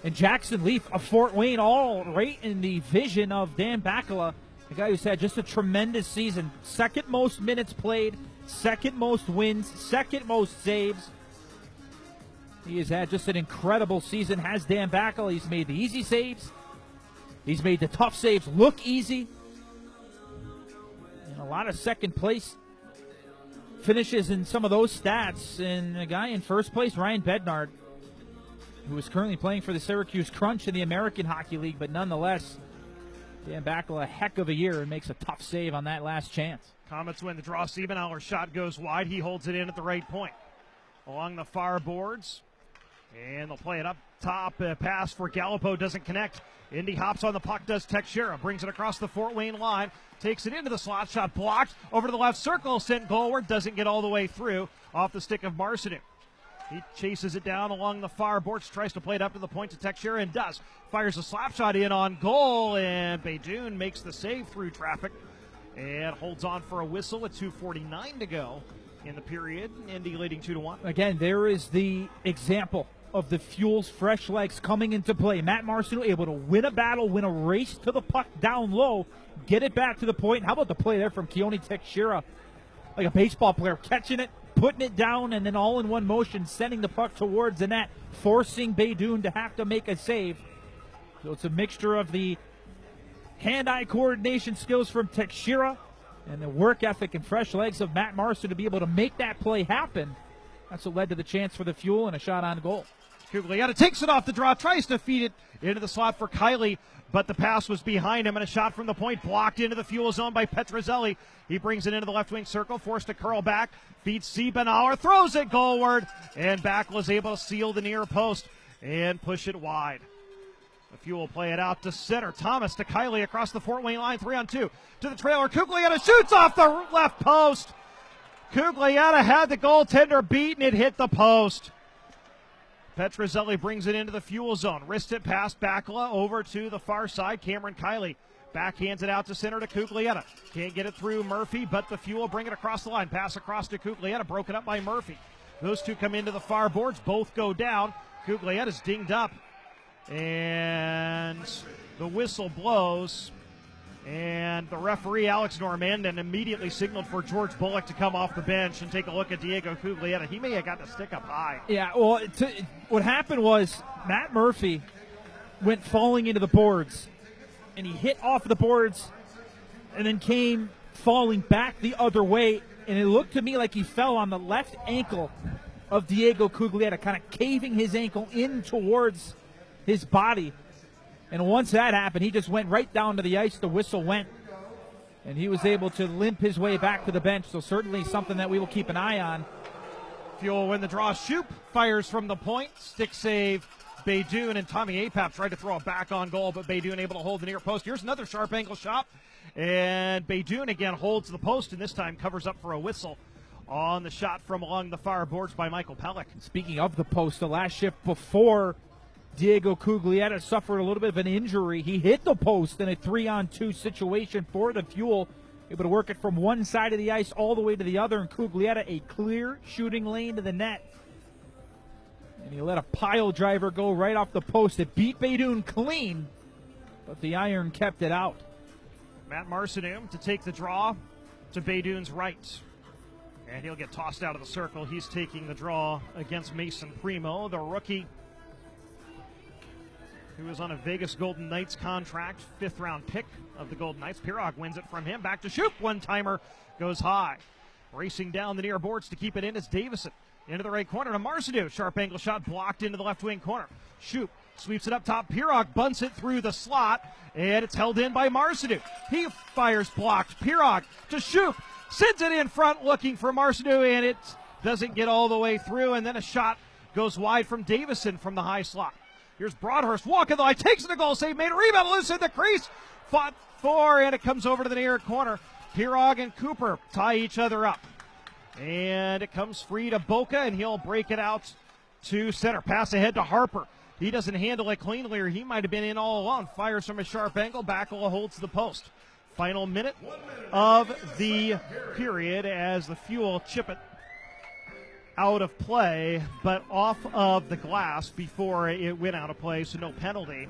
and Jackson Leaf of Fort Wayne, all right in the vision of Dan Bacula, the guy who's had just a tremendous season. Second most minutes played, second most wins, second most saves. He has had just an incredible season, has Dan Bacula. He's made the easy saves. He's made the tough saves look easy. And a lot of second place finishes in some of those stats. And a guy in first place, Ryan Bednard, who is currently playing for the Syracuse Crunch in the American Hockey League, but nonetheless, Dan Backel a heck of a year and makes a tough save on that last chance. Comets win the draw. Siebenauer's shot goes wide. He holds it in at the right point. Along the far boards, and they'll play it up top. Pass for Gallipo doesn't connect. Indy hops on the puck, does Teixeira, brings it across the Fort Wayne line, takes it into the slot, shot blocked, over to the left circle, sent goalward, doesn't get all the way through, off the stick of Marcineau. He chases it down along the far boards, tries to play it up to the point to Teixeira, and does. Fires a slap shot in on goal, and Beydoun makes the save through traffic and holds on for a whistle with 2:49 to go in the period. Indy leading 2-1. Again, there is the example of the Fuel's fresh legs coming into play. Matt Marcineau able to win a battle, win a race to the puck down low, get it back to the point. How about the play there from Keone Teixeira? Like a baseball player, catching it, putting it down, and then all in one motion, sending the puck towards the net, forcing Beydoun to have to make a save. So it's a mixture of the hand-eye coordination skills from Teixeira and the work ethic and fresh legs of Matt Marcineau to be able to make that play happen. That's what led to the chance for the Fuel and a shot on goal. Cuglietta takes it off the draw, tries to feed it into the slot for Kiley, but the pass was behind him, and a shot from the point blocked into the Fuel zone by Petruzzelli. He brings it into the left wing circle, forced to curl back, feeds Siebenauer, throws it goalward, and Backel is able to seal the near post and push it wide. The Fuel play it out to center. Thomas to Kiley across the Fort Wayne line, 3-on-2. To the trailer, Cuglietta shoots off the left post. Cuglietta had the goaltender beat, and it hit the post. Petruzzelli brings it into the Fuel zone. Wrist it past Backel over to the far side. Cameron Kiley backhands it out to center to Cuglietta. Can't get it through Murphy, but the Fuel bring it across the line. Pass across to Cuglietta, broken up by Murphy. Those two come into the far boards. Both go down. Cuglietta's dinged up, and the whistle blows. And the referee, Alex Normandin, immediately signaled for George Bullock to come off the bench and take a look at Diego Cuglietta. He may have got the stick up high. Yeah, well, what happened was Matt Murphy went falling into the boards, and he hit off the boards and then came falling back the other way, and it looked to me like he fell on the left ankle of Diego Cuglietta, kind of caving his ankle in towards his body. And once that happened, he just went right down to the ice. The whistle went, and he was able to limp his way back to the bench. So certainly something that we will keep an eye on. Fuel win the draw. Shoop fires from the point. Stick save, Beydoun, and Tommy Apap tried to throw a back on goal, but Beydoun able to hold the near post. Here's another sharp angle shot, and Beydoun again holds the post, and this time covers up for a whistle on the shot from along the far boards by Michael Pellick. Speaking of the post, the last shift before Diego Cuglietta suffered a little bit of an injury, he hit the post in a 3-on-2 situation for the Fuel, able to work it from one side of the ice all the way to the other, and Cuglietta a clear shooting lane to the net. And he let a pile driver go right off the post. It beat Beydoun clean, but the Iron kept it out. Matt Marcineau to take the draw to Beydoun's right, and he'll get tossed out of the circle. He's taking the draw against Mason Primo, the rookie who is on a Vegas Golden Knights contract, 5th-round pick of the Golden Knights. Pirog wins it from him. Back to Shoop. One-timer goes high. Racing down the near boards to keep it in is Davison. Into the right corner to Marcineau. Sharp angle shot blocked into the left wing corner. Shoop sweeps it up top. Pirog bunts it through the slot, and it's held in by Marcineau. He fires blocked. Pirog to Shoop. Sends it in front looking for Marcineau, and it doesn't get all the way through, and then a shot goes wide from Davison from the high slot. Here's Broadhurst walking the line, takes it a goal save, made a rebound, loose in the crease, fought for, and it comes over to the near corner. Pirog and Cooper tie each other up. And it comes free to Boca, and he'll break it out to center. Pass ahead to Harper. He doesn't handle it cleanly, or he might have been in all along. Fires from a sharp angle. Backel holds the post. Final minute of the period as the Fuel chip it out of play, but off of the glass before it went out of play, so no penalty.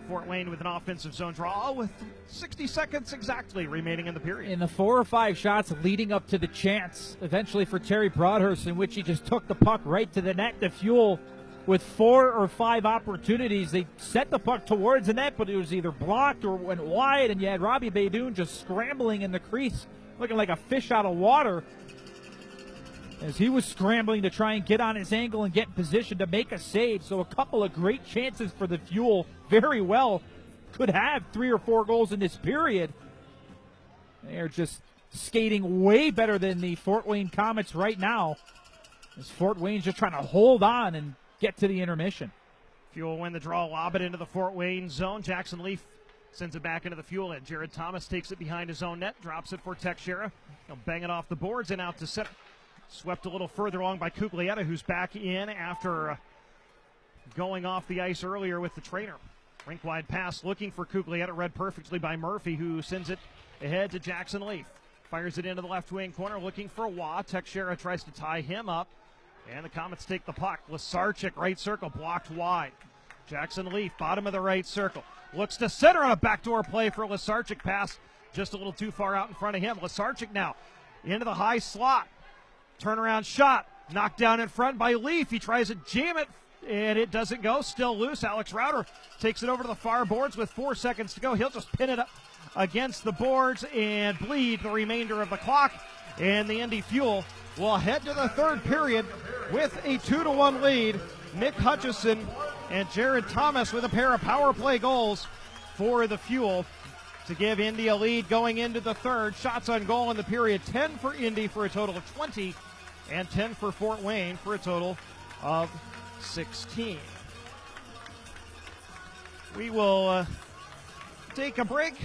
Fort Wayne with an offensive zone draw with 60 seconds exactly remaining in the period. In the 4 or 5 shots leading up to the chance, eventually for Terry Broadhurst, in which he just took the puck right to the net, the Fuel with 4 or 5 opportunities. They set the puck towards the net, but it was either blocked or went wide, and you had Robbie Beydoun just scrambling in the crease, looking like a fish out of water. as he was scrambling to try and get on his angle and get in position to make a save. So a couple of great chances for the Fuel. Very well could have 3 or 4 goals in this period. They're just skating way better than the Fort Wayne Komets right now, as Fort Wayne's just trying to hold on and get to the intermission. Fuel win the draw, lob it into the Fort Wayne zone. Jackson Leaf sends it back into the Fuel end. Jared Thomas takes it behind his own net, drops it for Teixeira. He'll bang it off the boards and out to center. Swept a little further along by Cuglietta, who's back in after going off the ice earlier with the trainer. Rink-wide pass looking for Cuglietta, read perfectly by Murphy, who sends it ahead to Jackson Leaf. Fires it into the left wing corner, looking for Waugh. Teixeira tries to tie him up, and the Komets take the puck. Lasarchik, right circle, blocked wide. Jackson Leaf, bottom of the right circle. Looks to center on a backdoor play for Lasarchik. Pass just a little too far out in front of him. Lasarchik now into the high slot. Turnaround shot, knocked down in front by Leaf. He tries to jam it, and it doesn't go. Still loose. Alex Rauter takes it over to the far boards with 4 seconds to go. He'll just pin it up against the boards and bleed the remainder of the clock. And the Indy Fuel will head to the third period with a 2-1 lead. Nick Hutchison and Jared Thomas with a pair of power play goals for the Fuel to give Indy a lead going into the third. Shots on goal in the period, 10 for Indy for a total of 20, and 10 for Fort Wayne for a total of 16. We will take a break.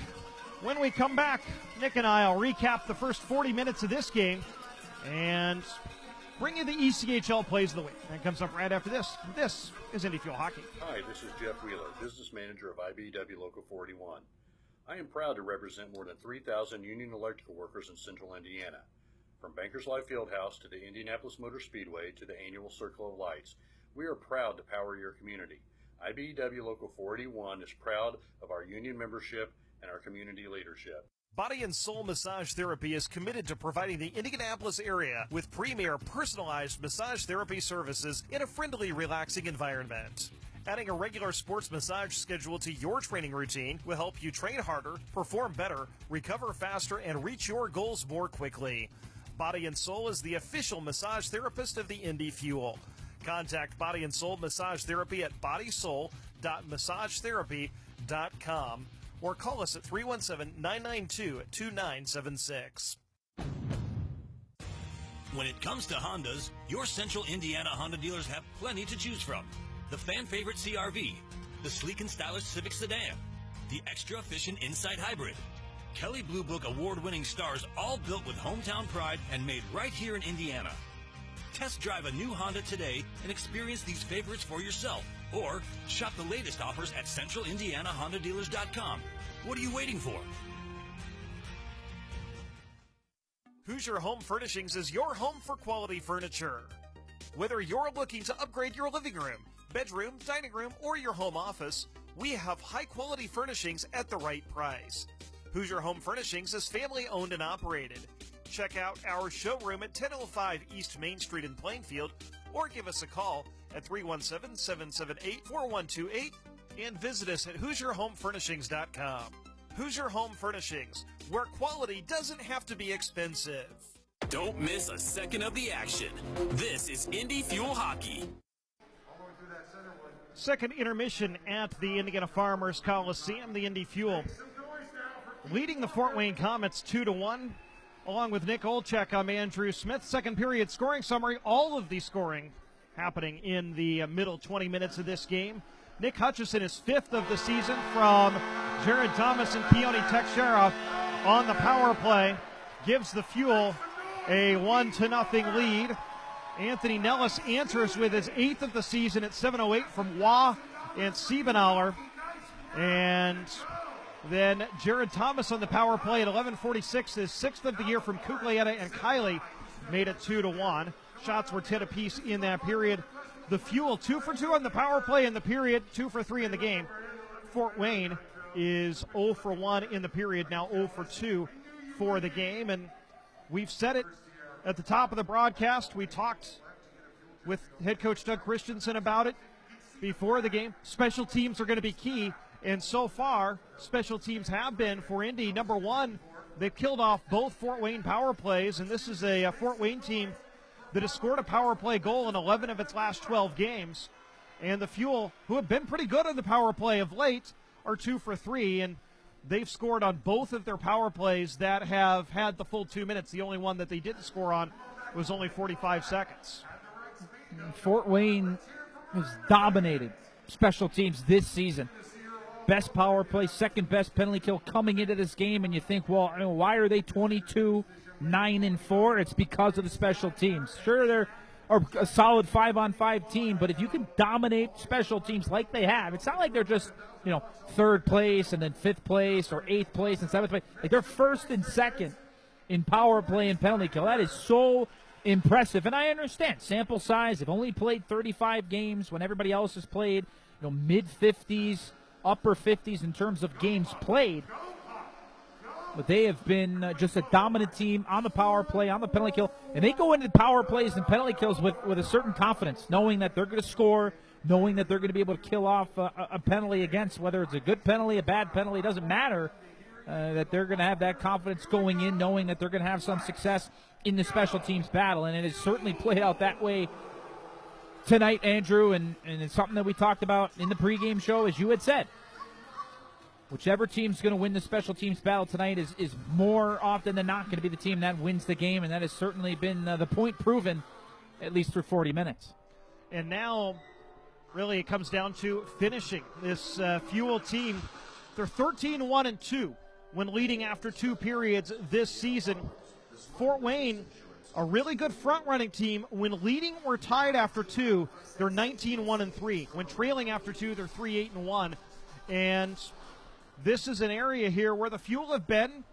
When we come back, Nick and I will recap the first 40 minutes of this game and bring you the ECHL plays of the week. That comes up right after this. This is Indy Fuel Hockey. Hi, this is Jeff Wheeler, business manager of IBEW Local 41. I am proud to represent more than 3,000 union electrical workers in central Indiana. From Bankers Life Fieldhouse to the Indianapolis Motor Speedway to the annual Circle of Lights, we are proud to power your community. IBEW Local 41 is proud of our union membership and our community leadership. Body and Soul Massage Therapy is committed to providing the Indianapolis area with premier personalized massage therapy services in a friendly, relaxing environment. Adding a regular sports massage schedule to your training routine will help you train harder, perform better, recover faster, and reach your goals more quickly. Body and Soul is the official massage therapist of the Indy Fuel. Contact Body and Soul Massage Therapy at bodysoul.massagetherapy.com or call us at 317-992-2976. When it comes to Hondas, your Central Indiana Honda dealers have plenty to choose from. The fan-favorite CR-V, the sleek and stylish Civic Sedan, the extra-efficient Insight Hybrid, Kelley Blue Book award-winning stars, all built with hometown pride and made right here in Indiana. Test drive a new Honda today and experience these favorites for yourself. Or shop the latest offers at CentralIndianaHondaDealers.com. What are you waiting for? Hoosier Home Furnishings is your home for quality furniture. Whether you're looking to upgrade your living room, bedroom, dining room, or your home office, we have high-quality furnishings at the right price. Hoosier Home Furnishings is family-owned and operated. Check out our showroom at 1005 East Main Street in Plainfield, or give us a call at 317-778-4128 and visit us at HoosierHomeFurnishings.com. Hoosier Home Furnishings, where quality doesn't have to be expensive. Don't miss a second of the action. This is Indy Fuel Hockey. Second intermission at the Indiana Farmers Coliseum. The Indy Fuel leading the Fort Wayne Komets 2-1. Along with Nick Olchek, I'm Andrew Smith. Second period scoring summary. All of the scoring happening in the middle 20 minutes of this game. Nick Hutchison is 5th of the season from Jared Thomas and Keone Teixeira on the power play. Gives the Fuel a 1-0 lead. Anthony Nellis answers with his 8th of the season at 7:08 from Waugh and Siebenauer. And then Jared Thomas on the power play at 11:46, his 6th of the year from Cuglietta and Kiley, made it 2-1. Shots were 10 apiece in that period. The Fuel 2 for 2 on the power play in the period, 2 for 3 in the game. Fort Wayne is 0 for 1 in the period, now 0 for 2 for the game. And we've said it at the top of the broadcast. We talked with head coach Doug Christensen about it before the game. Special teams are going to be key. And so far, special teams have been for Indy. Number one, they've killed off both Fort Wayne power plays, and this is a Fort Wayne team that has scored a power play goal in 11 of its last 12 games. And the Fuel, who have been pretty good on the power play of late, are 2 for 3, and they've scored on both of their power plays that have had the full 2 minutes. The only one that they didn't score on was only 45 seconds. Fort Wayne has dominated special teams this season. Best power play, second best penalty kill coming into this game, and you think, well, why are they 22-9-4? It's because of the special teams. Sure, they're a solid 5-on-5 team, but if you can dominate special teams like they have, it's not like they're just, third place and then fifth place or eighth place and seventh place. Like, they're first and second in power play and penalty kill. That is so impressive, and I understand sample size. They've only played 35 games when everybody else has played mid-50s, upper 50s in terms of games played. But they have been just a dominant team on the power play, on the penalty kill, and they go into power plays and penalty kills with a certain confidence, knowing that they're going to score, knowing that they're going to be able to kill off a penalty against, whether it's a good penalty, a bad penalty, it doesn't matter. That they're going to have that confidence going in, knowing that they're going to have some success in the special teams battle, and it has certainly played out that way tonight, Andrew, and it's something that we talked about in the pregame show, as you had said. Whichever team's going to win the special teams battle tonight is more often than not going to be the team that wins the game, and that has certainly been the point proven, at least through 40 minutes. And now, really, it comes down to finishing. This Fuel team, they're 13-1-2 when leading after 2 periods this season. Fort Wayne, a really good front-running team. When leading or tied after 2, they're 19-1-3. When trailing after 2, they're 3-8-1. And this is an area here where the Fuel have been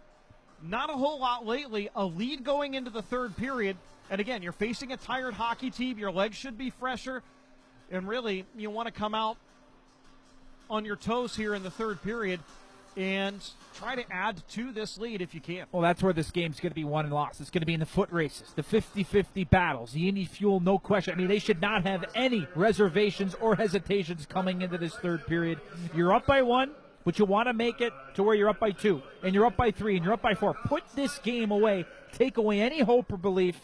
not a whole lot lately. A lead going into the third period. And again, you're facing a tired hockey team. Your legs should be fresher. And really, you want to come out on your toes here in the third period and try to add to this lead if you can. Well, that's where this game's going to be won and lost. It's going to be in the foot races, the 50-50 battles, the Indy Fuel, no question. I mean, they should not have any reservations or hesitations coming into this third period. You're up by 1, but you want to make it to where you're up by 2, and you're up by 3, and you're up by 4. Put this game away. Take away any hope or belief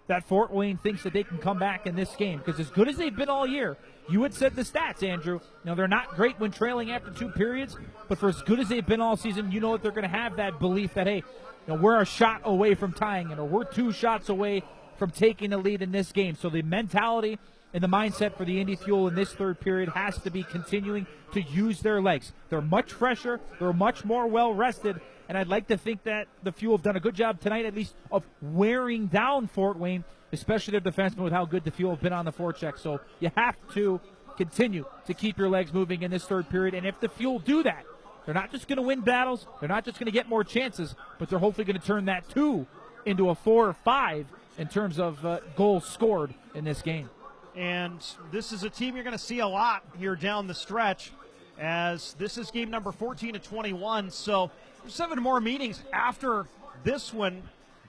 that Fort Wayne thinks that they can come back in this game, because as good as they've been all year, you had said the stats, Andrew. They're not great when trailing after 2 periods, but for as good as they've been all season, you know that they're going to have that belief that, hey, we're a shot away from tying it, or we're 2 shots away from taking the lead in this game. So the mentality and the mindset for the Indy Fuel in this third period has to be continuing to use their legs. They're much fresher. They're much more well-rested. And I'd like to think that the Fuel have done a good job tonight, at least, of wearing down Fort Wayne, especially their defensemen, with how good the Fuel have been on the forecheck. So you have to continue to keep your legs moving in this third period. And if the Fuel do that, they're not just going to win battles, they're not just going to get more chances, but they're hopefully going to turn that 2 into a 4 or 5 in terms of goals scored in this game. And this is a team you're going to see a lot here down the stretch, as this is game number 14 of 21. So 7 more meetings after this one,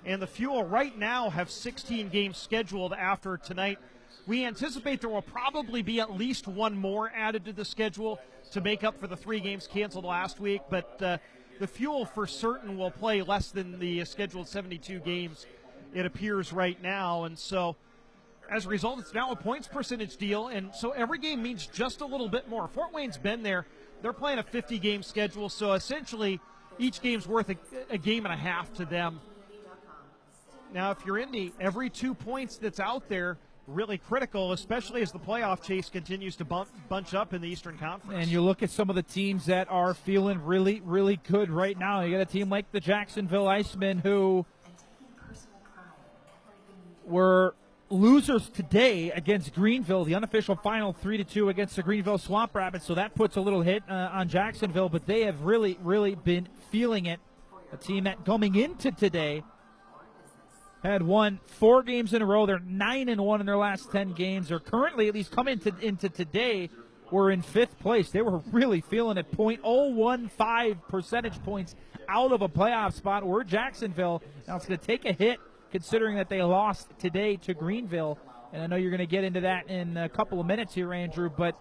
and the Fuel right now have 16 games scheduled after tonight. We anticipate there will probably be at least 1 more added to the schedule to make up for the 3 games canceled last week, but the Fuel for certain will play less than the scheduled 72 games, it appears right now. And so as a result, it's now a points percentage deal, and so every game means just a little bit more. Fort Wayne's been there. They're playing a 50-game schedule, so essentially each game's worth a game and a half to them. Now, if you're Indy, every 2 points that's out there, really critical, especially as the playoff chase continues to bunch up in the Eastern Conference. And you look at some of the teams that are feeling really, really good right now. You got a team like the Jacksonville Icemen, who were losers today against Greenville, the unofficial final 3-2 against the Greenville Swamp Rabbits, so that puts a little hit on Jacksonville, but they have really, really been feeling it. A team that coming into today had won 4 games in a row. They're 9-1 in their last 10 games. They're currently, at least coming into today, were in 5th place. They were really feeling it. 0.015 percentage points out of a playoff spot. We're Jacksonville. Now it's going to take a hit, considering that they lost today to Greenville. And I know you're going to get into that in a couple of minutes here, Andrew, but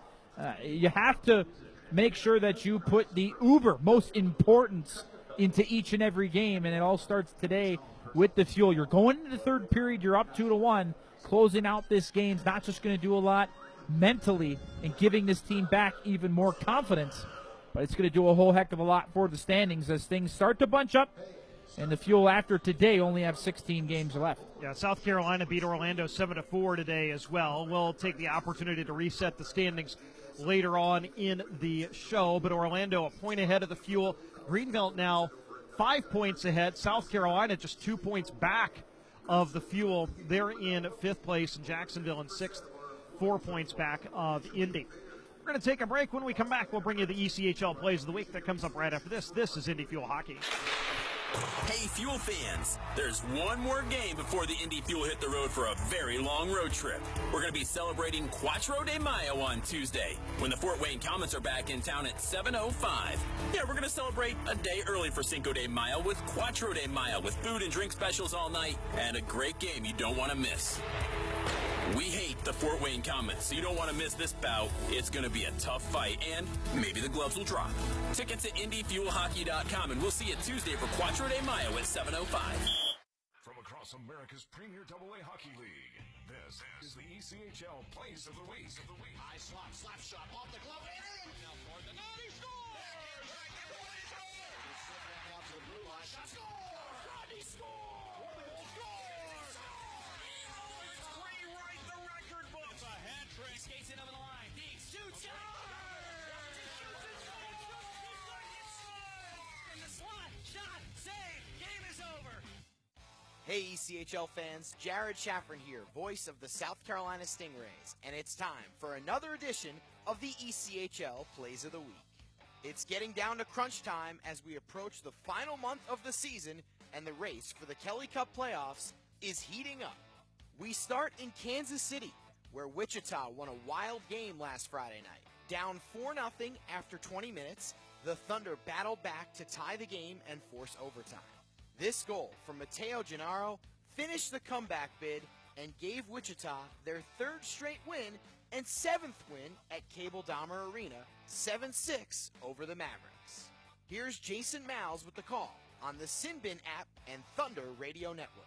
you have to make sure that you put the most importance into each and every game, and it all starts today with the Fuel. You're going into the third period, you're up 2-1, closing out this game is not just going to do a lot mentally and giving this team back even more confidence, but it's going to do a whole heck of a lot for the standings as things start to bunch up. And the Fuel, after today, only have 16 games left. Yeah, South Carolina beat Orlando 7-4 today as well. We'll take the opportunity to reset the standings later on in the show. But Orlando a point ahead of the Fuel. Greenbelt now 5 points ahead. South Carolina just 2 points back of the Fuel. They're in 5th place, and Jacksonville in 6th, 4 points back of Indy. We're going to take a break. When we come back, we'll bring you the ECHL Plays of the Week. That comes up right after this. This is Indy Fuel Hockey. Hey, Fuel fans, there's one more game before the Indy Fuel hit the road for a very long road trip. We're going to be celebrating Quattro de Mayo on Tuesday, when the Fort Wayne Comets are back in town at 7:05. Yeah, we're going to celebrate a day early for Cinco de Mayo with Quattro de Mayo, with food and drink specials all night, and a great game you don't want to miss. We hate the Fort Wayne Comets, so you don't want to miss this bout. It's going to be a tough fight, and maybe the gloves will drop. Tickets at IndyFuelHockey.com, and we'll see you Tuesday for Quattro de Mayo at 7:05. From across America's Premier AA Hockey League, this is the ECHL Plays of the Week. High slot, slap shot, off the glove, and in! Now for the net, he scores! Everybody scores! He's slipping out to the blue line, shot, score! Rodney scores! Scores! Rewrite the record book! It's a hat trick. Skates in over the line. He shoots, scores! In the slot, shot, save, game is over! Hey ECHL fans, Jared Chaffron here, voice of the South Carolina Stingrays, and it's time for another edition of the ECHL Plays of the Week. It's getting down to crunch time as we approach the final month of the season, and the race for the Kelly Cup playoffs is heating up. We start in Kansas City, where Wichita won a wild game last Friday night. Down 4-0 after 20 minutes, the Thunder battled back to tie the game and force overtime. This goal from Mateo Gennaro finished the comeback bid and gave Wichita their 3rd straight win and 7th win at Cable Dahmer Arena, 7-6 over the Mavericks. Here's Jason Miles with the call on the Sinbin app and Thunder Radio Network.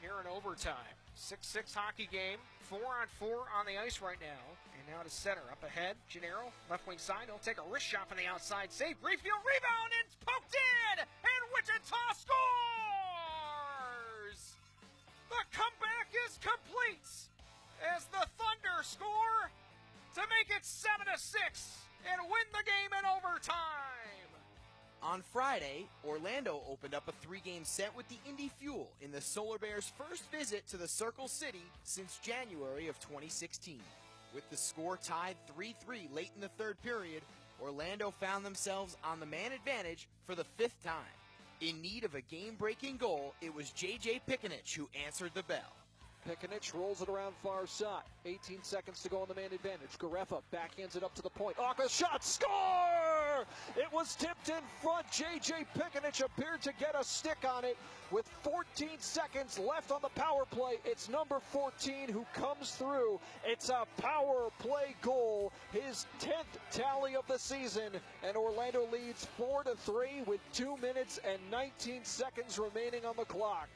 Here in overtime, 6-6 hockey game, 4-on-4 on the ice right now. And now to center, up ahead, Gennaro, left wing side, he'll take a wrist shot from the outside, save, Rayfield rebound, and it's poked in, and Wichita scores! The comeback is complete, as the Thunder score to make it 7-6 and win the game in overtime. On Friday, Orlando opened up a 3-game set with the Indy Fuel in the Solar Bears' first visit to the Circle City since January of 2016. With the score tied 3-3 late in the 3rd period, Orlando found themselves on the man advantage for the 5th time. In need of a game-breaking goal, it was J.J. Pikanich who answered the bell. Pikanich rolls it around far side. 18 seconds to go on the man advantage. Garefa backhands it up to the point. Off a shot, score! It was tipped in front. J.J. Pikanich appeared to get a stick on it. With 14 seconds left on the power play, it's number 14 who comes through. It's a power play goal, his 10th tally of the season, and Orlando leads 4-3 with 2 minutes and 19 seconds remaining on the clock.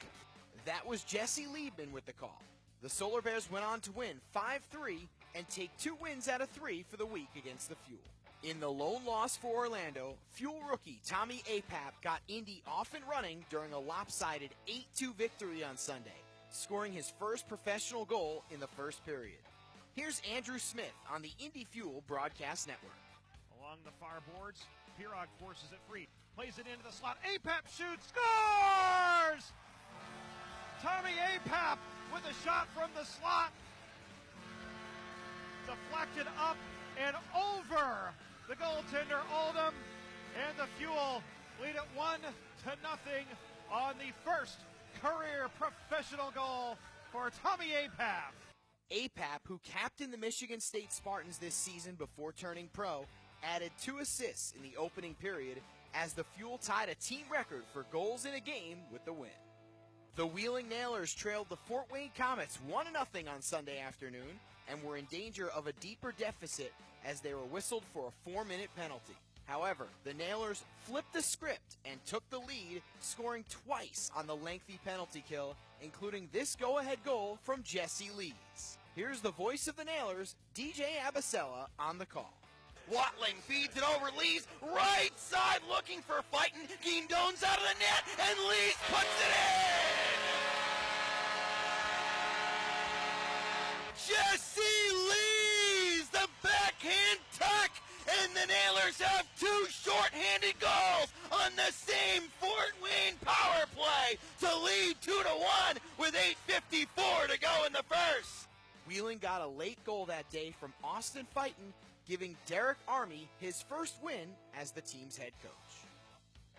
That was Jesse Liebman with the call. The Solar Bears went on to win 5-3 and take 2 wins out of 3 for the week against the Fuel. In the lone loss for Orlando, Fuel rookie Tommy Apap got Indy off and running during a lopsided 8-2 victory on Sunday, scoring his first professional goal in the 1st period. Here's Andrew Smith on the Indy Fuel Broadcast Network. Along the far boards, Pirog forces it free, plays it into the slot. Apap shoots, scores! Tommy Apap with a shot from the slot. Deflected up and over the goaltender Oldham, and the Fuel lead it 1-0 on the first career professional goal for Tommy Apap. Apap, who captained the Michigan State Spartans this season before turning pro, added 2 assists in the opening period as the Fuel tied a team record for goals in a game with the win. The Wheeling Nailers trailed the Fort Wayne Comets 1-0 on Sunday afternoon and were in danger of a deeper deficit as they were whistled for a 4-minute penalty. However, the Nailers flipped the script and took the lead, scoring twice on the lengthy penalty kill, including this go-ahead goal from Jesse Lees. Here's the voice of the Nailers, DJ Abasella, on the call. Watling feeds it over Lees, right side looking for fighting. Guindon's out of the net, and Lees puts it in! Jesse Lees, the backhand tuck, and the Nailers have two short-handed goals on the same Fort Wayne power play to lead 2-1 with 8:54 to go in the first. Wheeling got a late goal that day from Austin Fighton, giving Derek Army his first win as the team's head coach.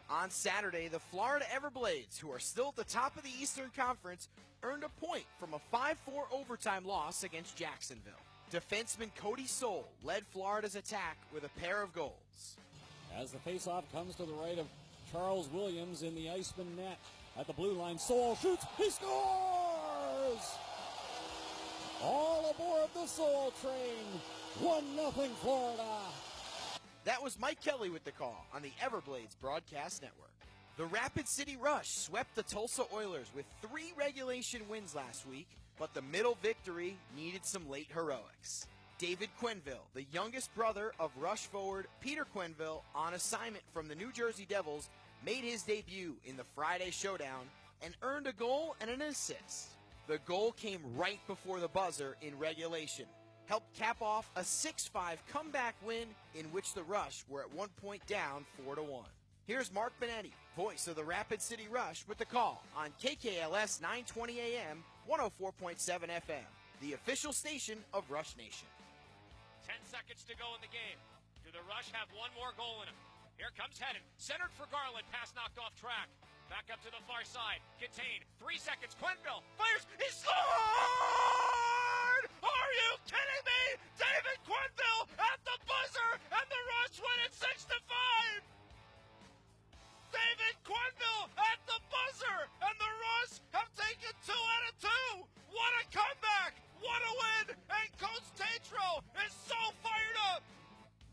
On Saturday, the Florida Everblades, who are still at the top of the Eastern Conference, earned a point from a 5-4 overtime loss against Jacksonville. Defenseman Cody Soule led Florida's attack with a pair of goals. As the faceoff comes to the right of Charles Williams in the Iceman net at the blue line, Soule shoots, he scores! All aboard the Soule train, 1-0 Florida. That was Mike Kelly with the call on the Everblades Broadcast Network. The Rapid City Rush swept the Tulsa Oilers with 3 regulation wins last week, but the middle victory needed some late heroics. David Quenneville, the youngest brother of Rush forward Peter Quenneville, on assignment from the New Jersey Devils, made his debut in the Friday showdown and earned a goal and an assist. The goal came right before the buzzer in regulation, helped cap off a 6-5 comeback win in which the Rush were at one point down 4-1. Here's Mark Benetti, voice of the Rapid City Rush, with the call on KKLS 920 AM, 104.7 FM, the official station of Rush Nation. 10 seconds to go in the game. Do the Rush have one more goal in them? Here comes Hedden, centered for Garland, pass knocked off track. Back up to the far side, contained, 3 seconds, Quenneville fires, he scored! Are you kidding me? David Quenneville at the buzzer, and the Rush win it 6-5! David Quenneville at the buzzer, and the Rush have taken 2 out of 2! What a comeback! What a win! And Coach Tatro is so fired up!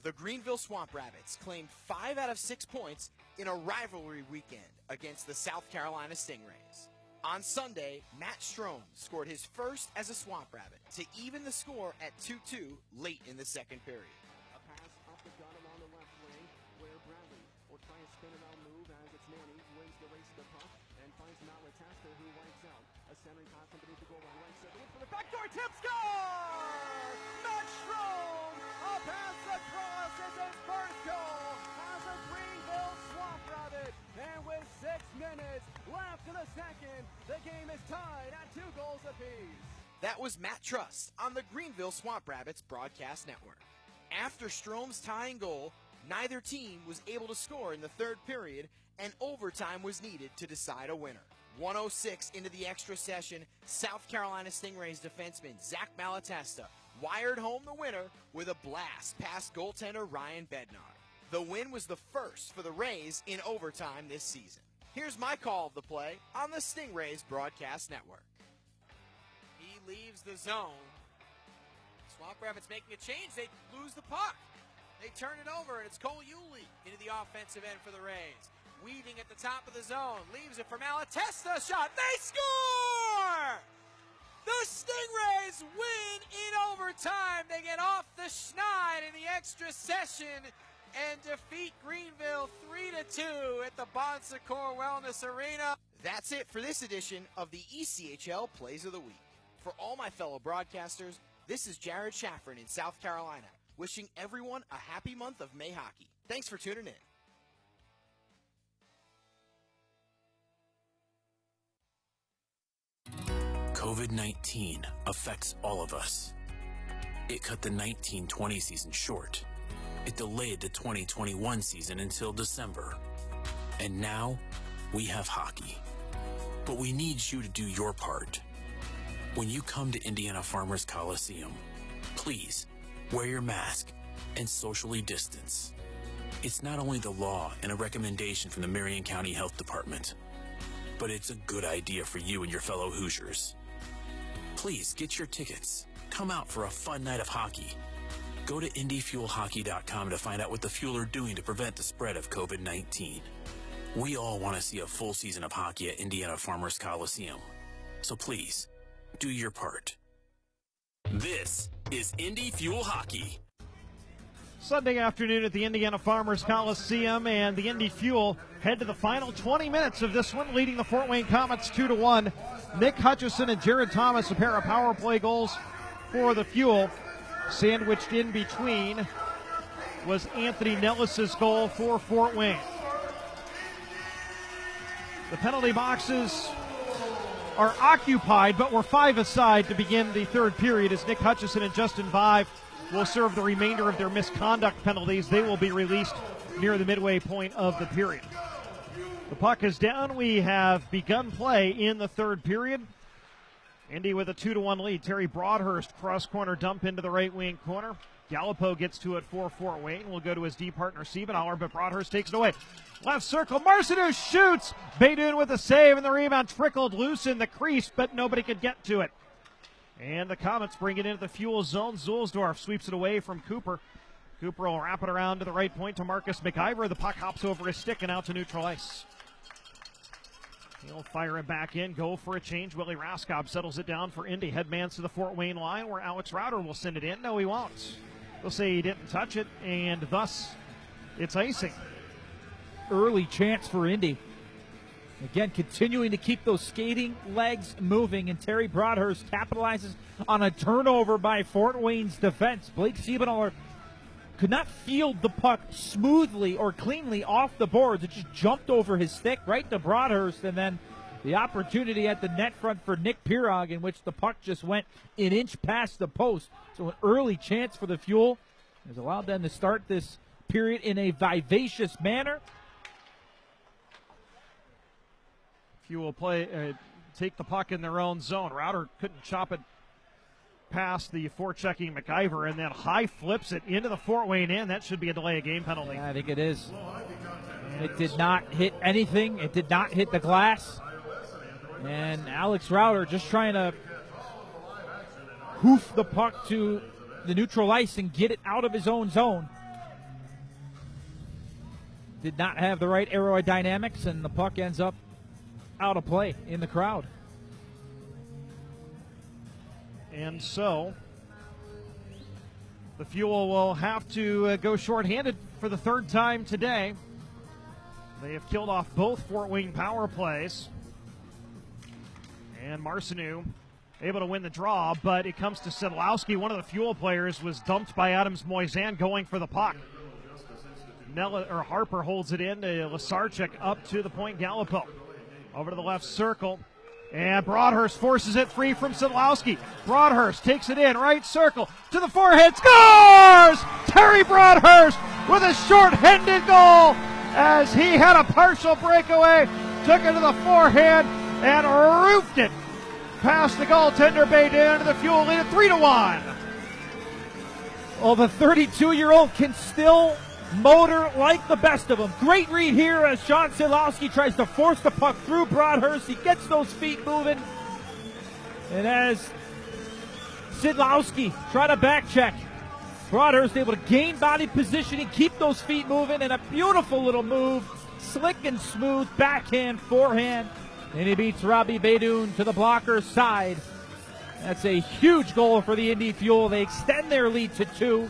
The Greenville Swamp Rabbits claimed 5 out of 6 points in a rivalry weekend against the South Carolina Stingrays. On Sunday, Matt Strome scored his first as a Swamp Rabbit to even the score at 2-2 late in the second period. A pass off the gun along the left wing, where Bradley will try a spin-around move as it's Manny, wins the race to the puck, and finds Malatesta, who wipes out. A centering pass underneath the goal line, right center, for the backdoor tip, score! Matt Strome, a pass across is his first goal as a Greenville Swamp Rabbit, and with 6 minutes left in the second, the game is tied at 2 goals apiece. That was Matt Trust on the Greenville Swamp Rabbits Broadcast Network. After Strome's tying goal, neither team was able to score in the third period, and overtime was needed to decide a winner. 1:06 into the extra session, South Carolina Stingrays defenseman Zach Malatesta wired home the winner with a blast past goaltender Ryan Bednar. The win was the first for the Rays in overtime this season. Here's my call of the play on the Stingrays Broadcast Network. He leaves the zone. Swamp Rabbits making a change. They lose the puck. They turn it over, and it's Cole Yulee into the offensive end for the Rays. Weaving at the top of the zone. Leaves it for Malatesta. Shot. They score! The Stingrays win in overtime. They get off the schneid in the extra session and defeat Greenville 3-2 at the Bon Secours Wellness Arena. That's it for this edition of the ECHL Plays of the Week. For all my fellow broadcasters, this is Jared Shaffrin in South Carolina, wishing everyone a happy month of May hockey. Thanks for tuning in. COVID-19 affects all of us. It cut the 1920 season short. It delayed the 2021 season until December. And now, we have hockey. But we need you to do your part. When you come to Indiana Farmers Coliseum, please wear your mask and socially distance. It's not only the law and a recommendation from the Marion County Health Department, but it's a good idea for you and your fellow Hoosiers. Please get your tickets. Come out for a fun night of hockey. Go to IndyFuelHockey.com to find out what the Fuel are doing to prevent the spread of COVID-19. We all want to see a full season of hockey at Indiana Farmers Coliseum. So please, do your part. This is Indy Fuel Hockey. Sunday afternoon at the Indiana Farmers Coliseum, and the Indy Fuel head to the final 20 minutes of this one, leading the Fort Wayne Komets 2-1. Nick Hutchison and Jared Thomas, a pair of power play goals for the Fuel. Sandwiched in between was Anthony Nellis' goal for Fort Wayne. The penalty boxes are occupied, but we're 5 aside to begin the third period as Nick Hutchison and Justin Vive will serve the remainder of their misconduct penalties. They will be released near the midway point of the period. The puck is down. We have begun play in the third period. Indy with a 2-1 lead. Terry Broadhurst cross-corner dump into the right wing corner. Gallipo gets to it for Fort Wayne. Will go to his D partner Siebenauer, but Broadhurst takes it away. Left circle, Marcineau shoots. Baydun with a save, and the rebound trickled loose in the crease, but nobody could get to it. And the Komets bring it into the Fuel zone. Zulsdorf sweeps it away from Cooper. Cooper will wrap it around to the right point to Marcus McIver. The puck hops over his stick and out to neutral ice. He'll fire it back in, go for a change. Willie Raskob settles it down for Indy. Headmans to the Fort Wayne line where Alex Rauter will send it in. No, he won't. They'll say he didn't touch it, and thus it's icing. Early chance for Indy. Again, continuing to keep those skating legs moving, and Terry Broadhurst capitalizes on a turnover by Fort Wayne's defense. Blake Siebenauer could not field the puck smoothly or cleanly off the boards. It just jumped over his stick right to Broadhurst, and then the opportunity at the net front for Nick Pirog, in which the puck just went an inch past the post. So an early chance for the Fuel has allowed them to start this period in a vivacious manner. Fuel take the puck in their own zone. Rauter couldn't chop it past the forechecking McIver, and then high flips it into the Fort Wayne end. That should be a delay of game penalty. Yeah, I think it is. It did not hit anything. It did not hit the glass. And Alex Rauter just trying to hoof the puck to the neutral ice and get it out of his own zone. Did not have the right aerodynamics, and the puck ends up out of play in the crowd. And so the Fuel will have to go shorthanded for the third time today. They have killed off both Fort Wayne power plays. And Marcineau able to win the draw, but it comes to Sedlowski. One of the Fuel players was dumped by Adams Moisan going for the puck. Harper holds it in to Lasarchik up to the point. Gallipo over to the left circle. And Broadhurst forces it free from Sedlowski. Broadhurst takes it in, right circle, to the forehead, scores! Terry Broadhurst with a short-handed goal as he had a partial breakaway, took it to the forehand, and roofed it past the goaltender Baydun to the Fuel lead at 3-1. Well, the 32-year-old can still motor like the best of them. Great read here as Sean Sedlowski tries to force the puck through Broadhurst. He gets those feet moving. And as Sedlowski try to back check, Broadhurst able to gain body positioning, keep those feet moving, and a beautiful little move. Slick and smooth, backhand, forehand. And he beats Robbie Baydun to the blocker's side. That's a huge goal for the Indy Fuel. They extend their lead to 2.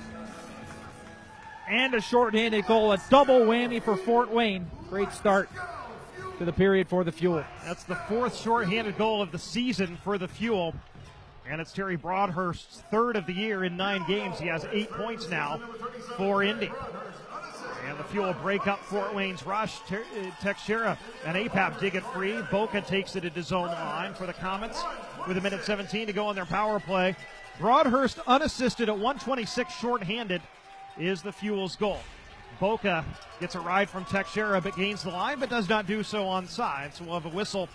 And a shorthanded goal, a double whammy for Fort Wayne. Great start to the period for the Fuel. That's the 4th shorthanded goal of the season for the Fuel. And it's Terry Broadhurst's 3rd of the year in 9 games. He has 8 points now for Indy. And the Fuel break up Fort Wayne's rush. Teixeira and Apap dig it free. Boca takes it at his own line for the Komets with 1:17 to go on their power play. Broadhurst unassisted at 1:26 shorthanded is the Fuel's goal. Boca gets a ride from Teixeira but gains the line, but does not do so onside. So we'll have a whistle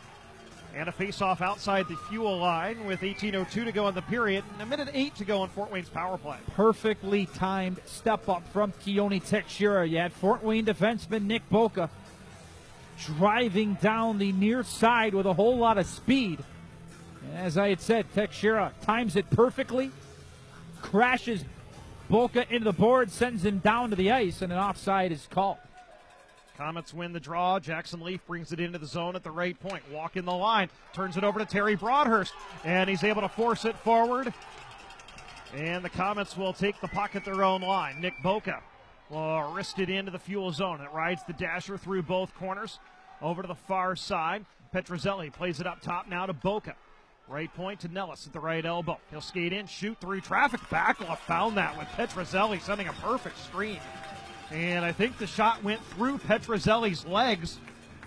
and a face-off outside the Fuel line with 18:02 to go in the period and 1:08 to go on Fort Wayne's power play. Perfectly timed step up from Keone Teixeira. You had Fort Wayne defenseman Nick Boca driving down the near side with a whole lot of speed. And as I had said, Teixeira times it perfectly, crashes Bolka into the board, sends him down to the ice, and an offside is called. Comets win the draw. Jackson Leaf brings it into the zone at the right point. Walk in the line. Turns it over to Terry Broadhurst. And he's able to force it forward. And the Comets will take the puck at their own line. Nick Bolka will wrist it into the Fuel zone. It rides the dasher through both corners. Over to the far side. Petrozelli plays it up top now to Bolka. Right point to Nellis at the right elbow. He'll skate in, shoot through traffic. Bakula found that with Petrozelli sending a perfect screen. And I think the shot went through Petrozelli's legs,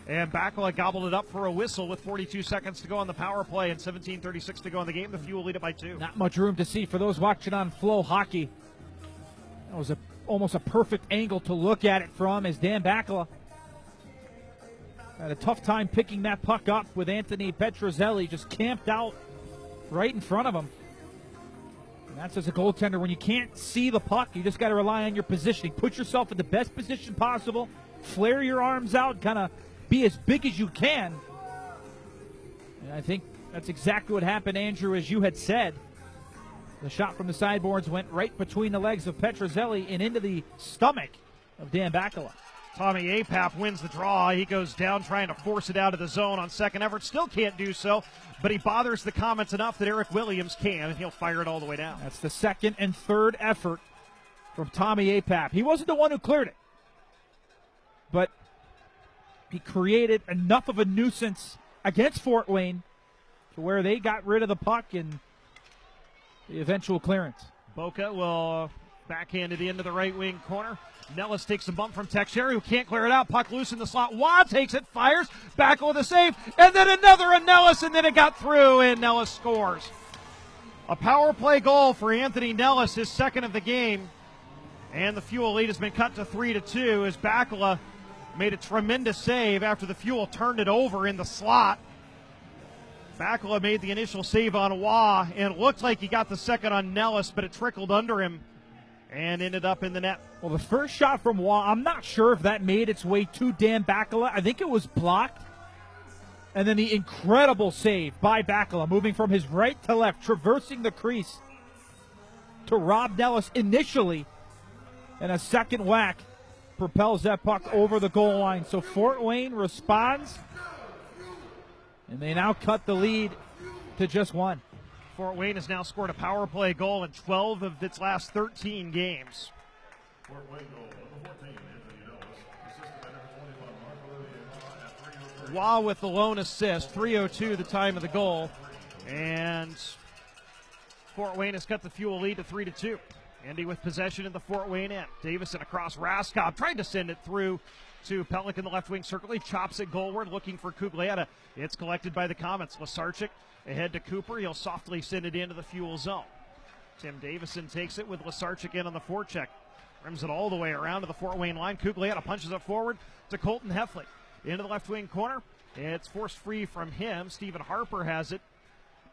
and Bakula gobbled it up for a whistle with 42 seconds to go on the power play and 17:36 to go in the game. The Fuel lead it by 2. Not much room to see for those watching on Flow Hockey. That was almost a perfect angle to look at it from, as Dan Bakula had a tough time picking that puck up with Anthony Petrozelli just camped out right in front of him. And that's as a goaltender, when you can't see the puck, you just got to rely on your positioning. Put yourself in the best position possible, flare your arms out, kind of be as big as you can. And I think that's exactly what happened, Andrew, as you had said. The shot from the sideboards went right between the legs of Petrozelli and into the stomach of Dan Bakula. Tommy Apap wins the draw. He goes down trying to force it out of the zone on second effort. Still can't do so, but he bothers the Comets enough that Eric Williams can, and he'll fire it all the way down. That's the second and third effort from Tommy Apap. He wasn't the one who cleared it, but he created enough of a nuisance against Fort Wayne to where they got rid of the puck and the eventual clearance. Bolka will backhand it into the right wing corner. Nellis takes a bump from Teixeira, who can't clear it out. Puck loose in the slot. Waugh takes it, fires, back with a save, and then another of Nellis, and then it got through, and Nellis scores. A power play goal for Anthony Nellis, his second of the game, and the Fuel lead has been cut to 3-2 as Bakula made a tremendous save after the Fuel turned it over in the slot. Bakula made the initial save on Waugh, and it looked like he got the second on Nellis, but it trickled under him and ended up in the net. Well, the first shot from Waugh, I'm not sure if that made its way to Dan Bakula. I think it was blocked. And then the incredible save by Bakula, moving from his right to left, traversing the crease to Rob Nellis initially. And a second whack propels that puck over the goal line. So Fort Wayne responds, and they now cut the lead to just 1. Fort Wayne has now scored a power play goal in 12 of its last 13 games. Waugh with the lone assist, 3:02 the time of the goal, and Fort Wayne has cut the Fuel lead to 3-2. Andy with possession in the Fort Wayne end. Davison across Raskov, trying to send it through to Pellick in the left wing circle. He chops it goalward, looking for Cuglietta. It's collected by the Comets. Lasarchik ahead to Cooper. He'll softly send it into the Fuel zone. Tim Davison takes it with Lasarchik in on the forecheck. Rims it all the way around to the Fort Wayne line. Cuglietta punches it forward to Colton Heffley. Into the left wing corner. It's forced free from him. Stephen Harper has it,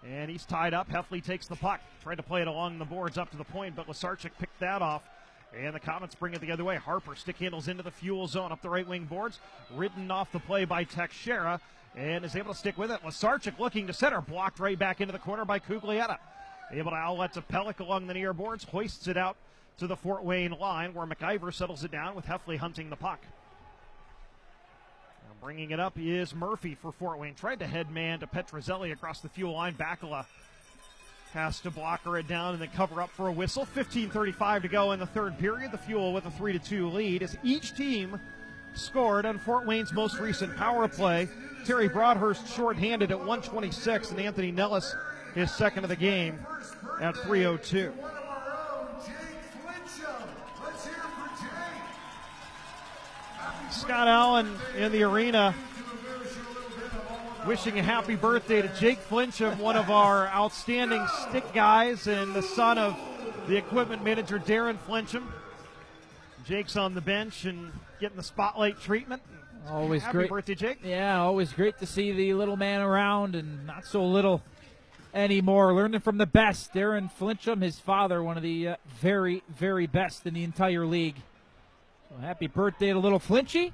and he's tied up. Heffley takes the puck. Tried to play it along the boards up to the point, but Lasarchik picked that off. And the Comets bring it the other way. Harper stick handles into the Fuel zone up the right wing boards. Ridden off the play by Teixeira and is able to stick with it. Lasarchik looking to center. Blocked right back into the corner by Cuglietta. Able to outlet to Pellick along the near boards. Hoists it out to the Fort Wayne line where McIver settles it down with Heffley hunting the puck. Now bringing it up is Murphy for Fort Wayne. Tried to head man to Petrozelli across the Fuel line. Bakula has to blocker it down and then cover up for a whistle. 15:35 to go in the third period. The Fuel with a 3-2 lead as each team scored on Fort Wayne's most recent power play. Terry Broadhurst shorthanded at 1:26 and Anthony Nellis his second of the game at 3:02. Scott Allen in the arena wishing a happy birthday to Jake Flincham, one of our outstanding stick guys and the son of the equipment manager Darren Flincham. Jake's on the bench and getting the spotlight treatment. Always happy great. Birthday, Jake. Yeah, always great to see the little man around and not so little anymore. Learning from the best. Darren Flincham, his father, one of the very, very best in the entire league. So happy birthday to little Flinchy.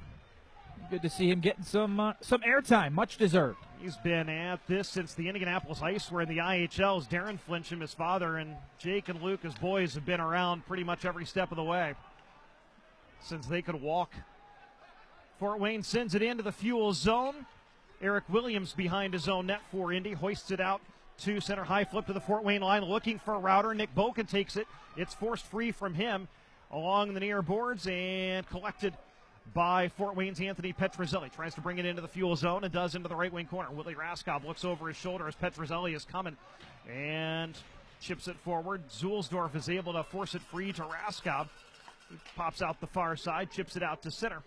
Good to see him getting some airtime, much deserved. He's been at this since the Indianapolis Ice were in the IHLs. Darren Flincham, his father, and Jake and Luke, his boys, have been around pretty much every step of the way since they could walk. Fort Wayne sends it into the fuel zone. Eric Williams behind his own net for Indy, hoists it out to center, high flip to the Fort Wayne line, looking for Router. Nick Boken takes it. It's forced free from him along the near boards and collected by Fort Wayne's Anthony Petrozelli. Tries to bring it into the fuel zone and does into the right wing corner. Willie Raskob looks over his shoulder as Petrozelli is coming and chips it forward. Zulsdorf is able to force it free to Raskob. He pops out the far side, chips it out to center.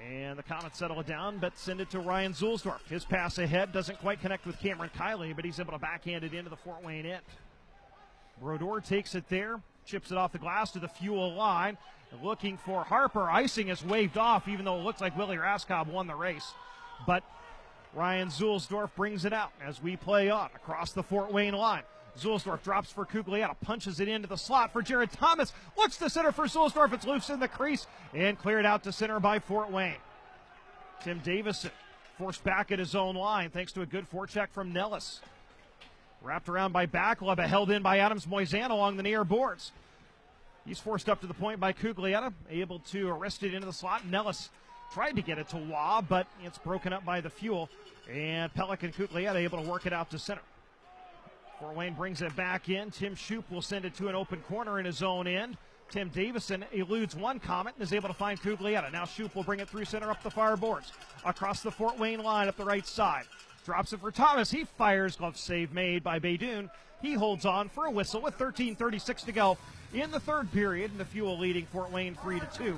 And the Comets settle it down, but send it to Ryan Zulsdorf. His pass ahead doesn't quite connect with Cameron Kiley, but he's able to backhand it into the Fort Wayne end. Brodeur takes it there, chips it off the glass to the fuel line. Looking for Harper. Icing is waved off, even though it looks like Willie Raskob won the race. But Ryan Zulsdorf brings it out as we play on across the Fort Wayne line. Zulsdorf drops for Cuglietta, punches it into the slot for Jared Thomas. Looks to center for Zulsdorf. It's loose in the crease and cleared out to center by Fort Wayne. Tim Davison forced back at his own line thanks to a good forecheck from Nellis. Wrapped around by Backlund, but held in by Adams Moisan along the near boards. He's forced up to the point by Cuglietta, able to arrest it into the slot. Nellis tried to get it to Waugh, but it's broken up by the fuel. And Pellick and Cuglietta able to work it out to center. Fort Wayne brings it back in. Tim Shoup will send it to an open corner in his own end. Tim Davison eludes one Comet and is able to find Cuglietta. Now Shoup will bring it through center up the far boards. Across the Fort Wayne line up the right side. Drops it for Thomas. He fires. Glove save made by Baydoun. He holds on for a whistle with 13:36 to go in the third period. And the Fuel leading Fort Wayne 3-2.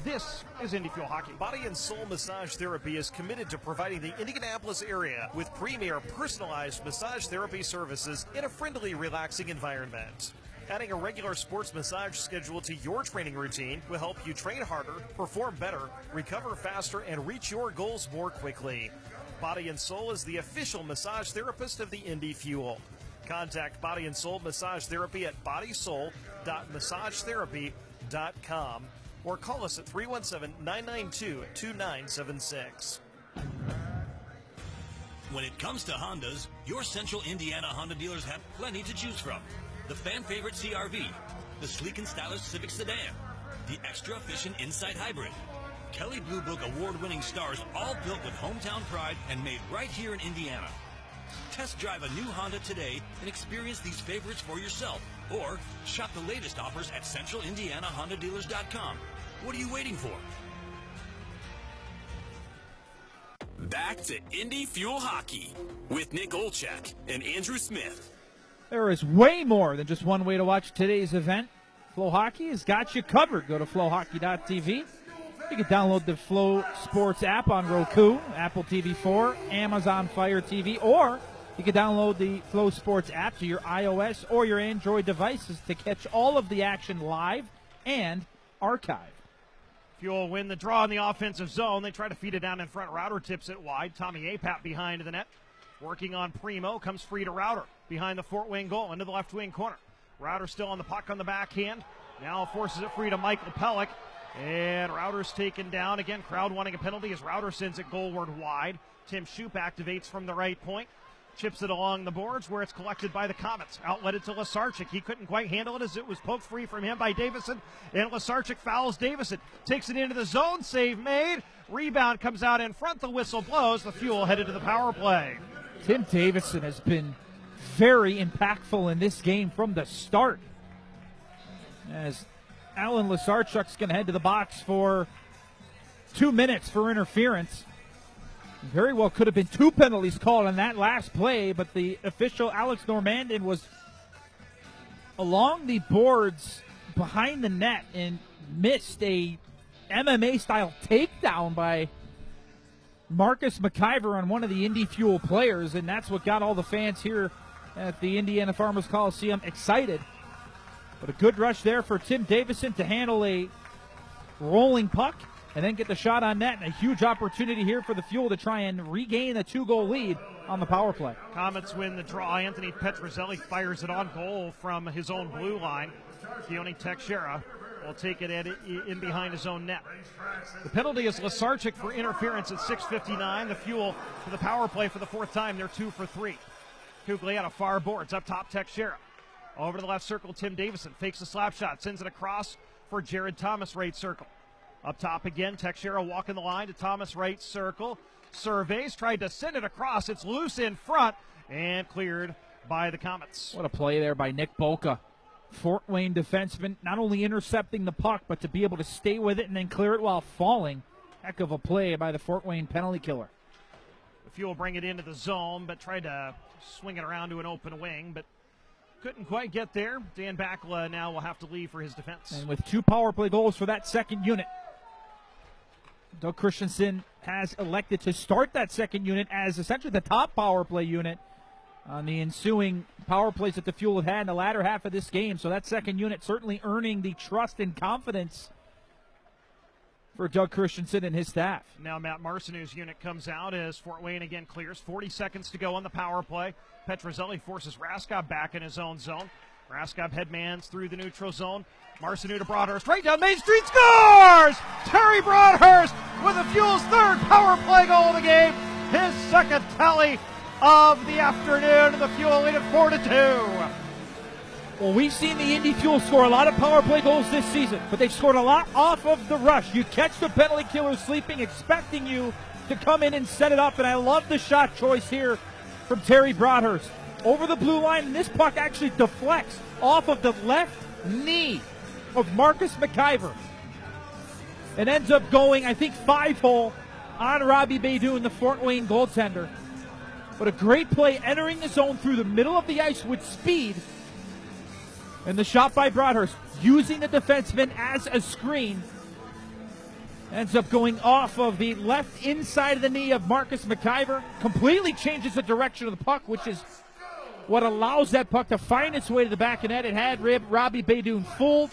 This is Indy Fuel Hockey. Body and Soul Massage Therapy is committed to providing the Indianapolis area with premier personalized massage therapy services in a friendly, relaxing environment. Adding a regular sports massage schedule to your training routine will help you train harder, perform better, recover faster, and reach your goals more quickly. Body and Soul is the official massage therapist of the Indy Fuel. Contact Body and Soul Massage Therapy at bodysoul.massagetherapy.com or call us at 317-992-2976. When it comes to Hondas, your Central Indiana Honda dealers have plenty to choose from. The fan-favorite CR-V, the sleek and stylish Civic Sedan, the extra-efficient Insight Hybrid, Kelly Blue Book award-winning stars, all built with hometown pride and made right here in Indiana. Test drive a new Honda today and experience these favorites for yourself, or shop the latest offers at CentralIndianaHondaDealers.com. What are you waiting for? Back to Indy Fuel Hockey with Nick Olchek and Andrew Smith. There is way more than just one way to watch today's event. Flow Hockey has got you covered. Go to flowhockey.tv. You can download the Flow Sports app on Roku, Apple TV 4, Amazon Fire TV, or you can download the Flow Sports app to your iOS or your Android devices to catch all of the action live and archived. Fuel win the draw in the offensive zone. They try to feed it down in front. Router tips it wide. Tommy Apap behind the net. Working on Primo. Comes free to Router behind the Fort Wayne goal into the left wing corner. Router still on the puck on the backhand. Now forces it free to Michael Pellick. And Router's taken down. Again, crowd wanting a penalty as Router sends it goalward wide. Tim Shoup activates from the right point. Chips it along the boards where it's collected by the Comets. Outlet it to Lasarchik. He couldn't quite handle it as it was poked free from him by Davison. And Lasarchik fouls Davison. Takes it into the zone. Save made. Rebound comes out in front. The whistle blows. The Fuel headed to the power play. Tim Davison has been very impactful in this game from the start. As Alan Lasarchuk's going to head to the box for 2 minutes for interference. Very well could have been 2 penalties called on that last play, but the official Alex Normandin was along the boards behind the net and missed a MMA-style takedown by Marcus McIver on one of the Indy Fuel players, and that's what got all the fans here at the Indiana Farmers Coliseum excited. But a good rush there for Tim Davison to handle a rolling puck and then get the shot on net. And a huge opportunity here for the Fuel to try and regain a 2-goal lead on the power play. Comets win the draw. Anthony Petrozelli fires it on goal from his own blue line. Keone Teixeira will take it in behind his own net. The penalty is Lesarchik for interference at 6:59. The Fuel to the power play for the fourth time. They're 2 for 3. Kugli out of far boards. Up top, Teixeira. Over to the left circle, Tim Davison fakes a slap shot, sends it across for Jared Thomas, right circle. Up top again, Teixeira walking the line to Thomas, right circle. Surveys, tried to send it across. It's loose in front and cleared by the Comets. What a play there by Nick Boca. Fort Wayne defenseman, not only intercepting the puck, but to be able to stay with it and then clear it while falling. Heck of a play by the Fort Wayne penalty killer. The Fuel bring it into the zone, but tried to swing it around to an open wing, but couldn't quite get there. Dan Bakala now will have to leave for his defense. And with 2 power play goals for that second unit, Doug Christensen has elected to start that second unit as essentially the top power play unit on the ensuing power plays that the Fuel had in the latter half of this game. So that second unit certainly earning the trust and confidence for Doug Christensen and his staff. Now Matt Marcinu's unit comes out as Fort Wayne again clears. 40 seconds to go on the power play. Petrozelli forces Raskob back in his own zone. Raskob headmans through the neutral zone. Marcinu to Broadhurst, right down Main Street, scores! Terry Broadhurst with the Fuel's third power play goal of the game. His second tally of the afternoon. The Fuel lead at 4-2. Well, we've seen the Indy Fuel score a lot of power play goals this season, but they've scored a lot off of the rush. You catch the penalty killer sleeping, expecting you to come in and set it up, and I love the shot choice here from Terry Broadhurst. Over the blue line, and this puck actually deflects off of the left knee of Marcus McIver. It ends up going, I think, 5-hole on Robbie Beydoun, the Fort Wayne goaltender. But a great play entering the zone through the middle of the ice with speed. And the shot by Broadhurst, using the defenseman as a screen, ends up going off of the left inside of the knee of Marcus McIver. Completely changes the direction of the puck, which is what allows that puck to find its way to the back of net. It had Robbie Beydoun fooled.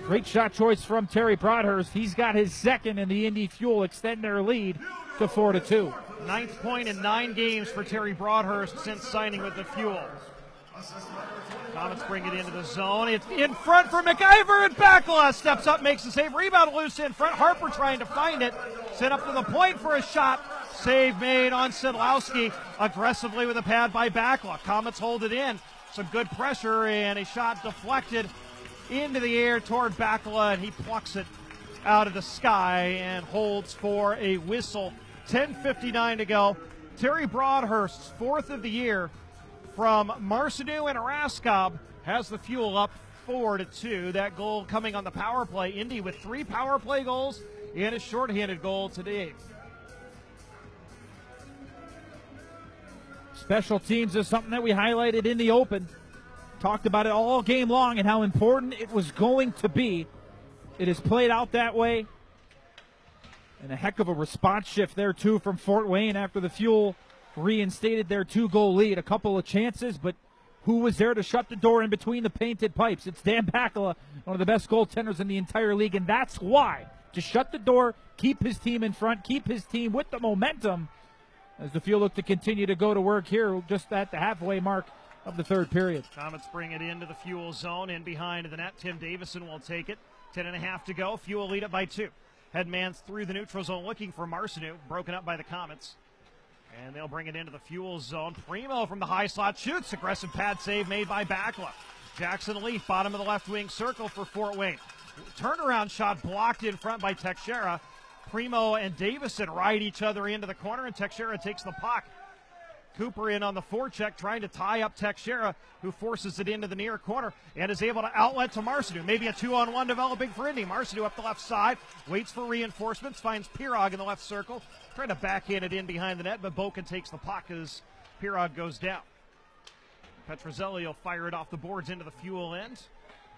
Great shot choice from Terry Broadhurst. He's got his second, and the Indy Fuel extend their lead to 4-2. 9th point in 9 games for Terry Broadhurst since signing with the Fuel. Comets bring it into the zone. It's in front for McIver, and Bakala steps up, makes the save. Rebound loose in front. Harper trying to find it. Sent up to the point for a shot. Save made on Sidlowski. Aggressively with a pad by Bakala. Comets hold it in. Some good pressure, and a shot deflected into the air toward Bakala, and he plucks it out of the sky and holds for a whistle. 10:59 to go. Terry Broadhurst's 4th of the year from Marcinu and Raskob has the Fuel up 4-2. That goal coming on the power play. Indy with 3 power play goals and a shorthanded goal today. Special teams is something that we highlighted in the open. Talked about it all game long and how important it was going to be. It has played out that way. And a heck of a response shift there, too, from Fort Wayne after the Fuel reinstated their 2-goal lead. A couple of chances, but who was there to shut the door in between the painted pipes? It's Dan Bakala, one of the best goaltenders in the entire league, and that's why. To shut the door, keep his team in front, keep his team with the momentum as the Fuel look to continue to go to work here just at the halfway mark of the third period. Comets bring it into the Fuel zone, in behind the net. Tim Davison will take it. 10.5 to go. Fuel lead it by 2. Headmans through the neutral zone looking for Marcinu, broken up by the Comets. And they'll bring it into the Fuel zone. Primo from the high slot shoots. Aggressive pad save made by Bakala. Jackson Leaf, bottom of the left wing circle for Fort Wayne. Turnaround shot blocked in front by Teixeira. Primo and Davison ride each other into the corner, and Teixeira takes the puck. Cooper in on the forecheck, trying to tie up Teixeira, who forces it into the near corner and is able to outlet to Marcinu. Maybe a 2-on-1 developing for Indy. Marcinu up the left side, waits for reinforcements, finds Pirog in the left circle, trying to backhand it in behind the net, but Boken takes the puck as Pirog goes down. Petrozelli will fire it off the boards into the Fuel end.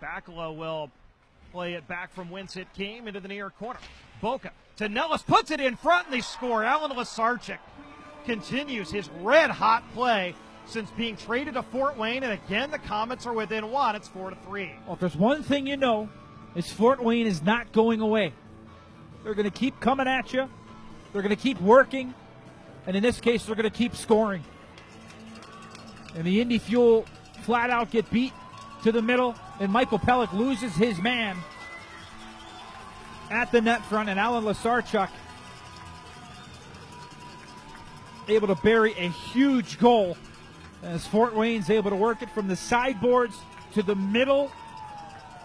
Bakala will play it back from whence it came into the near corner. Boca to Nellis, puts it in front, and they score. Alan Lesarchik continues his red-hot play since being traded to Fort Wayne, and again the Comets are within 1. It's 4-3. Well, if there's one thing you know, is Fort Wayne is not going away. They're going to keep coming at you. They're going to keep working, and in this case, they're going to keep scoring. And the Indy Fuel flat out get beat to the middle, and Michael Pellick loses his man at the net front, and Alan Lasarchuk able to bury a huge goal as Fort Wayne's able to work it from the sideboards to the middle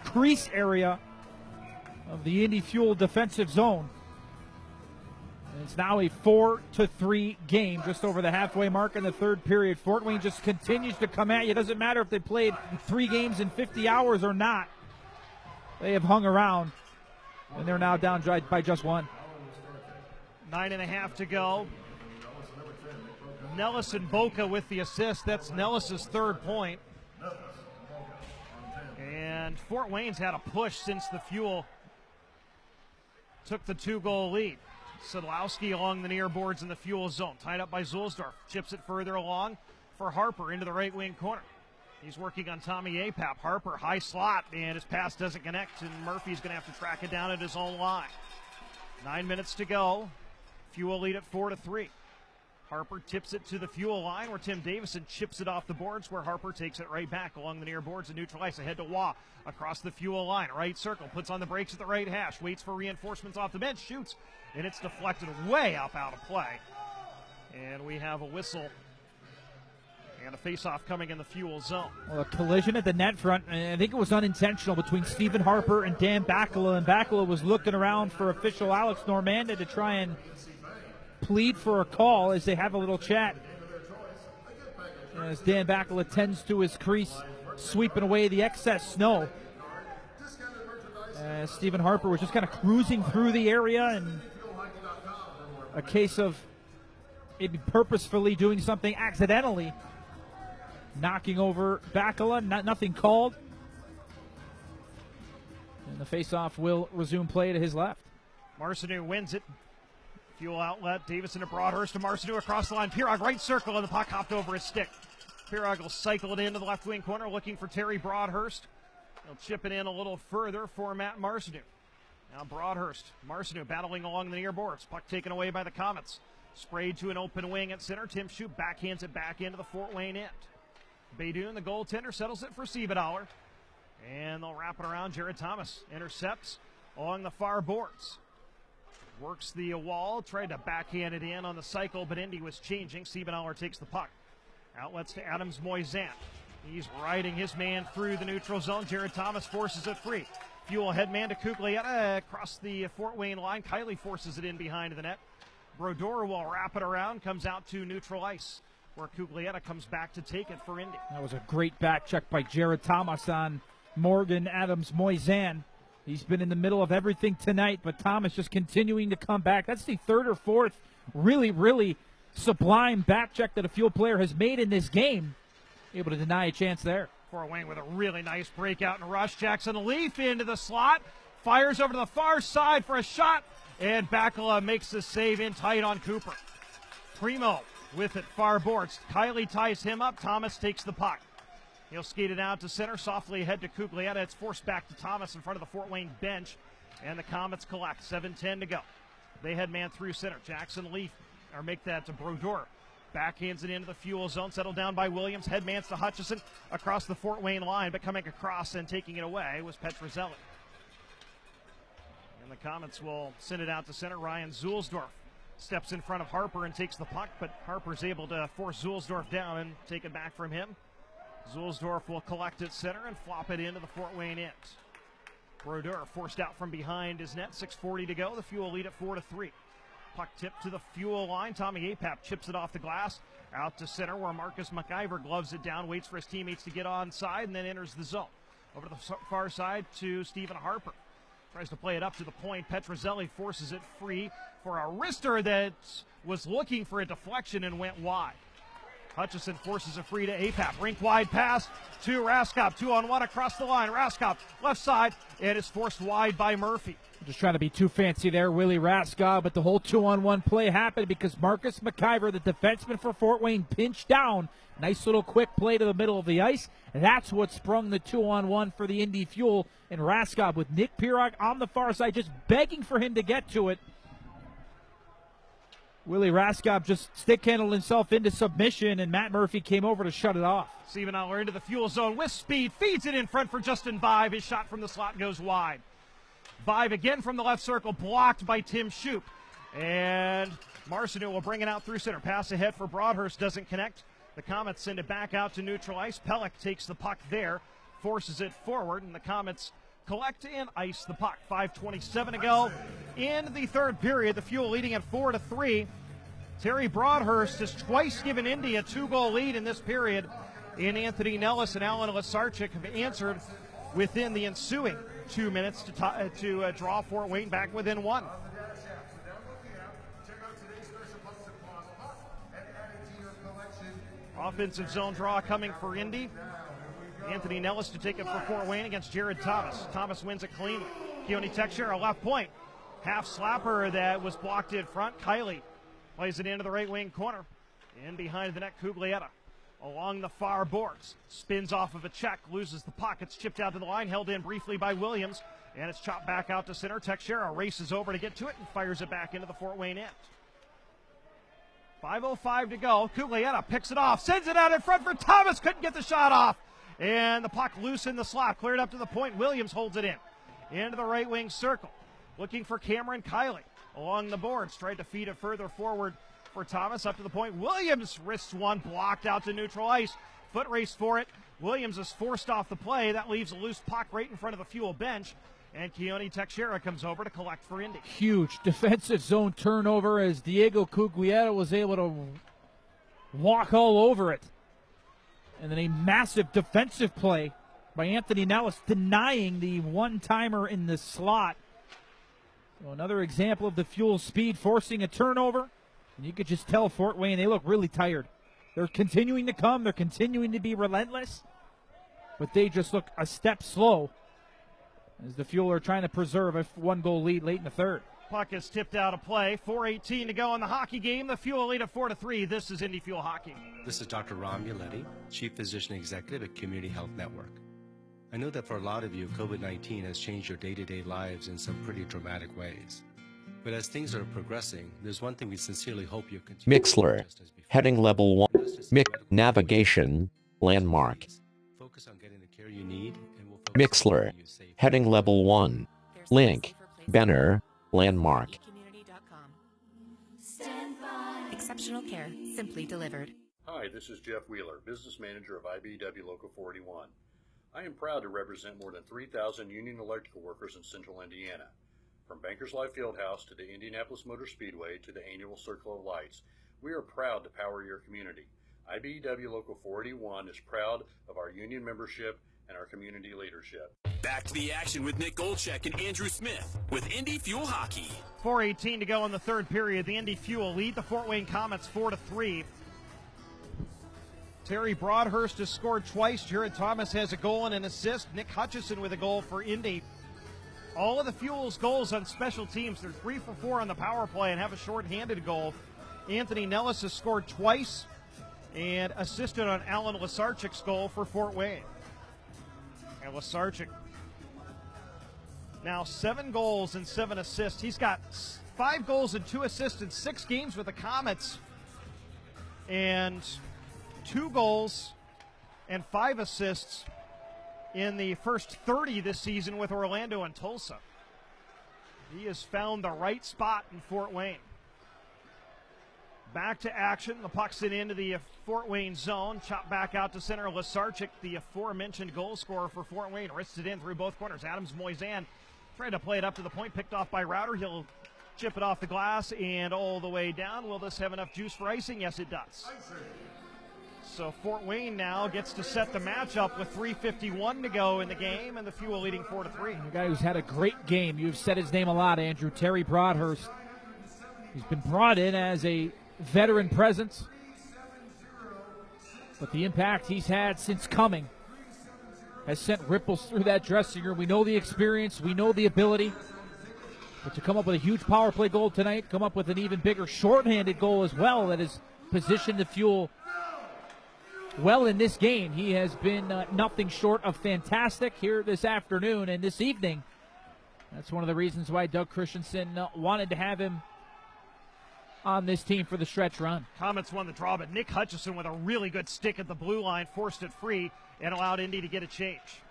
crease area of the Indy Fuel defensive zone. And it's now a 4-3 game, just over the halfway mark in the third period. Fort Wayne just continues to come at you. It doesn't matter if they played 3 games in 50 hours or not. They have hung around, and they're now down by just 1. 9.5 to go. Nellis and Boca with the assist. That's Nellis' 3rd point. And Fort Wayne's had a push since the Fuel took the 2-goal lead. Sadlowski along the near boards in the Fuel zone. Tied up by Zulsdorf. Chips it further along for Harper into the right wing corner. He's working on Tommy Apap. Harper, high slot, and his pass doesn't connect, and Murphy's going to have to track it down at his own line. 9 minutes to go. Fuel lead at 4-3. Harper tips it to the Fuel line where Tim Davison chips it off the boards, where Harper takes it right back along the near boards and neutral ice. Ahead to Waugh across the Fuel line. Right circle, puts on the brakes at the right hash, waits for reinforcements off the bench, shoots, and it's deflected way up out of play. And we have a whistle and a face-off coming in the Fuel zone. Well, a collision at the net front, and I think it was unintentional, between Stephen Harper and Dan Bakula, and Bakula was looking around for official Alex Normanda to try and plead for a call as they have a little chat. As Dan Bakula tends to his crease, sweeping away the excess snow. Stephen Harper was just kind of cruising through the area, and a case of maybe purposefully doing something accidentally, knocking over Bakula. Nothing called. And the faceoff will resume play to his left. Marcineau wins it. Fuel outlet, Davison to Broadhurst to Marcineau across the line. Pirog right circle, and the puck hopped over his stick. Pirog will cycle it into the left wing corner, looking for Terry Broadhurst. He'll chip it in a little further for Matt Marcineau. Now Broadhurst, Marcineau battling along the near boards. Puck taken away by the Comets. Sprayed to an open wing at center. Tim Shoup backhands it back into the Fort Wayne end. Baydoun, the goaltender, settles it for Siebedauer. And they'll wrap it around. Jared Thomas intercepts along the far boards. Works the wall, tried to backhand it in on the cycle, but Indy was changing. Siebedauer takes the puck. Outlets to Adams Moisan. He's riding his man through the neutral zone. Jared Thomas forces it free. Fuel headman to Cuglietta across the Fort Wayne line. Kiley forces it in behind the net. Brodeur will wrap it around, comes out to neutral ice, where Cuglietta comes back to take it for Indy. That was a great back check by Jared Thomas on Morgan Adams Moisan. He's been in the middle of everything tonight, but Thomas just continuing to come back. That's the 3rd or 4th really sublime back check that a Fuel player has made in this game. Able to deny a chance there. Fort Wayne with a really nice breakout and rush. Jackson Leaf into the slot. Fires over to the far side for a shot. And Bakula makes the save in tight on Cooper. Primo with it, far boards. Kiley ties him up. Thomas takes the puck. He'll skate it out to center, softly ahead to Cuglietta. It's forced back to Thomas in front of the Fort Wayne bench, and the Comets collect. 7:10 to go. They head man through center. Jackson Leaf, or make that to Brodeur. Backhands it into the Fuel zone, settled down by Williams. Headmans to Hutchison across the Fort Wayne line, but coming across and taking it away was Petrozelli. And the Comets will send it out to center. Ryan Zulsdorf steps in front of Harper and takes the puck, but Harper's able to force Zulsdorf down and take it back from him. Zulsdorf will collect at center and flop it into the Fort Wayne end. Brodeur forced out from behind his net. 6:40 to go. The Fuel lead at 4-3. Puck tipped to the Fuel line. Tommy Apap chips it off the glass out to center, where Marcus McIver gloves it down, waits for his teammates to get on side, and then enters the zone. Over to the far side to Stephen Harper. Tries to play it up to the point. Petrozelli forces it free for a wrister that was looking for a deflection and went wide. Hutchison forces it free to Apap. Rink wide pass to Raskop. 2-on-1 across the line. Raskop left side, and is forced wide by Murphy. Just trying to be too fancy there, Willie Raskop, but the whole 2-on-1 play happened because Marcus McIver, the defenseman for Fort Wayne, pinched down. Nice little quick play to the middle of the ice. That's what sprung the 2-on-1 for the Indy Fuel. And Raskop with Nick Pirog on the far side, just begging for him to get to it. Willie Raskop just stick-handled himself into submission, and Matt Murphy came over to shut it off. Siebedauer into the Fuel zone with speed, feeds it in front for Justin Vive. His shot from the slot goes wide. 5 again from the left circle, blocked by Tim Shoup. And Marcineau will bring it out through center. Pass ahead for Broadhurst, doesn't connect. The Comets send it back out to neutral ice. Pelech takes the puck there, forces it forward, and the Comets collect and ice the puck. 5:27 to go in the third period. The Fuel leading at 4-3. Terry Broadhurst has twice given Indy a 2-goal lead in this period, and Anthony Nellis and Alan Lasarchik have answered within the ensuing 2 minutes to draw Fort Wayne back within 1. Offensive zone draw coming for Indy. Anthony Nellis to take it for Fort Wayne against Jared Thomas. Thomas wins it cleanly. Keone Texera, left point. Half slapper that was blocked in front. Kiley plays it into the right wing corner. In behind the net, Cuglietta along the far boards. Spins off of a check, loses the puck. It's chipped out to the line, held in briefly by Williams. And it's chopped back out to center. Texera races over to get to it and fires it back into the Fort Wayne end. 5:05 to go. Cuglietta picks it off, sends it out in front for Thomas. Couldn't get the shot off. And the puck loose in the slot, cleared up to the point. Williams holds it in. Into the right wing circle. Looking for Cameron Kiley along the boards. Tried to feed it further forward for Thomas. Up to the point. Williams wrists one, blocked out to neutral ice. Foot race for it. Williams is forced off the play. That leaves a loose puck right in front of the Fuel bench. And Keone Texera comes over to collect for Indy. Huge defensive zone turnover as Diego Cuglietta was able to walk all over it. And then a massive defensive play by Anthony Nellis, denying the one-timer in the slot. So another example of the Fuel speed forcing a turnover. And you could just tell Fort Wayne, they look really tired. They're continuing to come. They're continuing to be relentless. But they just look a step slow as the Fuel are trying to preserve a 1-goal lead late in the third. Puck is tipped out of play. 4:18 to go in the hockey game. The Fuel lead at 4-3. This is Indy Fuel Hockey. This is Dr. Ram Yaletti, Chief Physician Executive at Community Health Network. I know that for a lot of you, COVID-19 has changed your day-to-day lives in some pretty dramatic ways. But as things are progressing, there's one thing we sincerely hope you'll continue. Mixler. Heading level 1. Navigation. Landmark. Focus on getting the care you need, and we'll Mixler. Heading level 1. Link. Banner. Landmark. Exceptional care, simply delivered. Hi, this is Jeff Wheeler, Business Manager of IBEW Local 41. I am proud to represent more than 3,000 union electrical workers in central Indiana. From Bankers Life Fieldhouse to the Indianapolis Motor Speedway to the annual Circle of Lights, we are proud to power your community. IBEW Local 41 is proud of our union membership and our community leadership. Back to the action with Nick Goldcheck and Andrew Smith with Indy Fuel Hockey. 4:18 to go in the third period. The Indy Fuel lead the Fort Wayne Comets 4-3. Terry Broadhurst has scored twice. Jared Thomas has a goal and an assist. Nick Hutchison with a goal for Indy. All of the Fuel's goals on special teams. They're 3 for 4 on the power play and have a shorthanded goal. Anthony Nellis has scored twice and assisted on Alan Lasarchik's goal for Fort Wayne. And Lasarchik now 7 goals and 7 assists. He's got 5 goals and 2 assists in 6 games with the Comets, and 2 goals and 5 assists in the first 30 this season with Orlando and Tulsa. He has found the right spot in Fort Wayne. Back to action. The puck's into the Fort Wayne zone. Chopped back out to center. Lasarchik, the aforementioned goal scorer for Fort Wayne, wrists it in through both corners. Adams Moisan trying to play it up to the point. Picked off by Router. He'll chip it off the glass and all the way down. Will this have enough juice for icing? Yes, it does. So Fort Wayne now gets to set the matchup with 3:51 to go in the game, and the Fuel leading 4-3. A guy who's had a great game. You've said his name a lot, Andrew. Terry Broadhurst. He's been brought in as a veteran presence, but the impact he's had since coming has sent ripples through that dressing room. We know the experience, we know the ability, but to come up with a huge power play goal tonight, come up with an even bigger shorthanded goal as well that has positioned the Fuel well in this game. He has been nothing short of fantastic here this afternoon and this evening. That's one of the reasons why Doug Christensen wanted to have him on this team for the stretch run. Comets won the draw, but Nick Hutchison with a really good stick at the blue line forced it free and allowed Indy to get a change.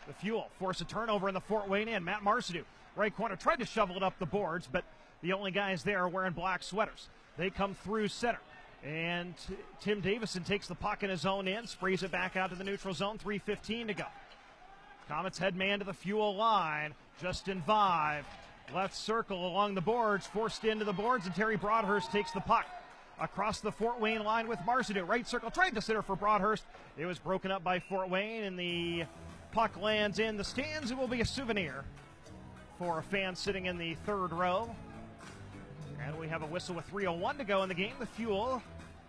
The Fuel force a turnover in the Fort Wayne end. Matt Marcineau right corner. Tried to shovel it up the boards, but the only guys there are wearing black sweaters. They come through center. And Tim Davison takes the puck in his own end, sprays it back out to the neutral zone, 3:15 to go. Comets head man to the fuel line. Justin Vive, left circle along the boards, forced into the boards, and Terry Broadhurst takes the puck across the Fort Wayne line with Marcineau. Right circle, tried to center for Broadhurst. It was broken up by Fort Wayne, and the puck lands in the stands. It will be a souvenir for a fan sitting in the third row. And we have a whistle with 3:01 to go in the game. The Fuel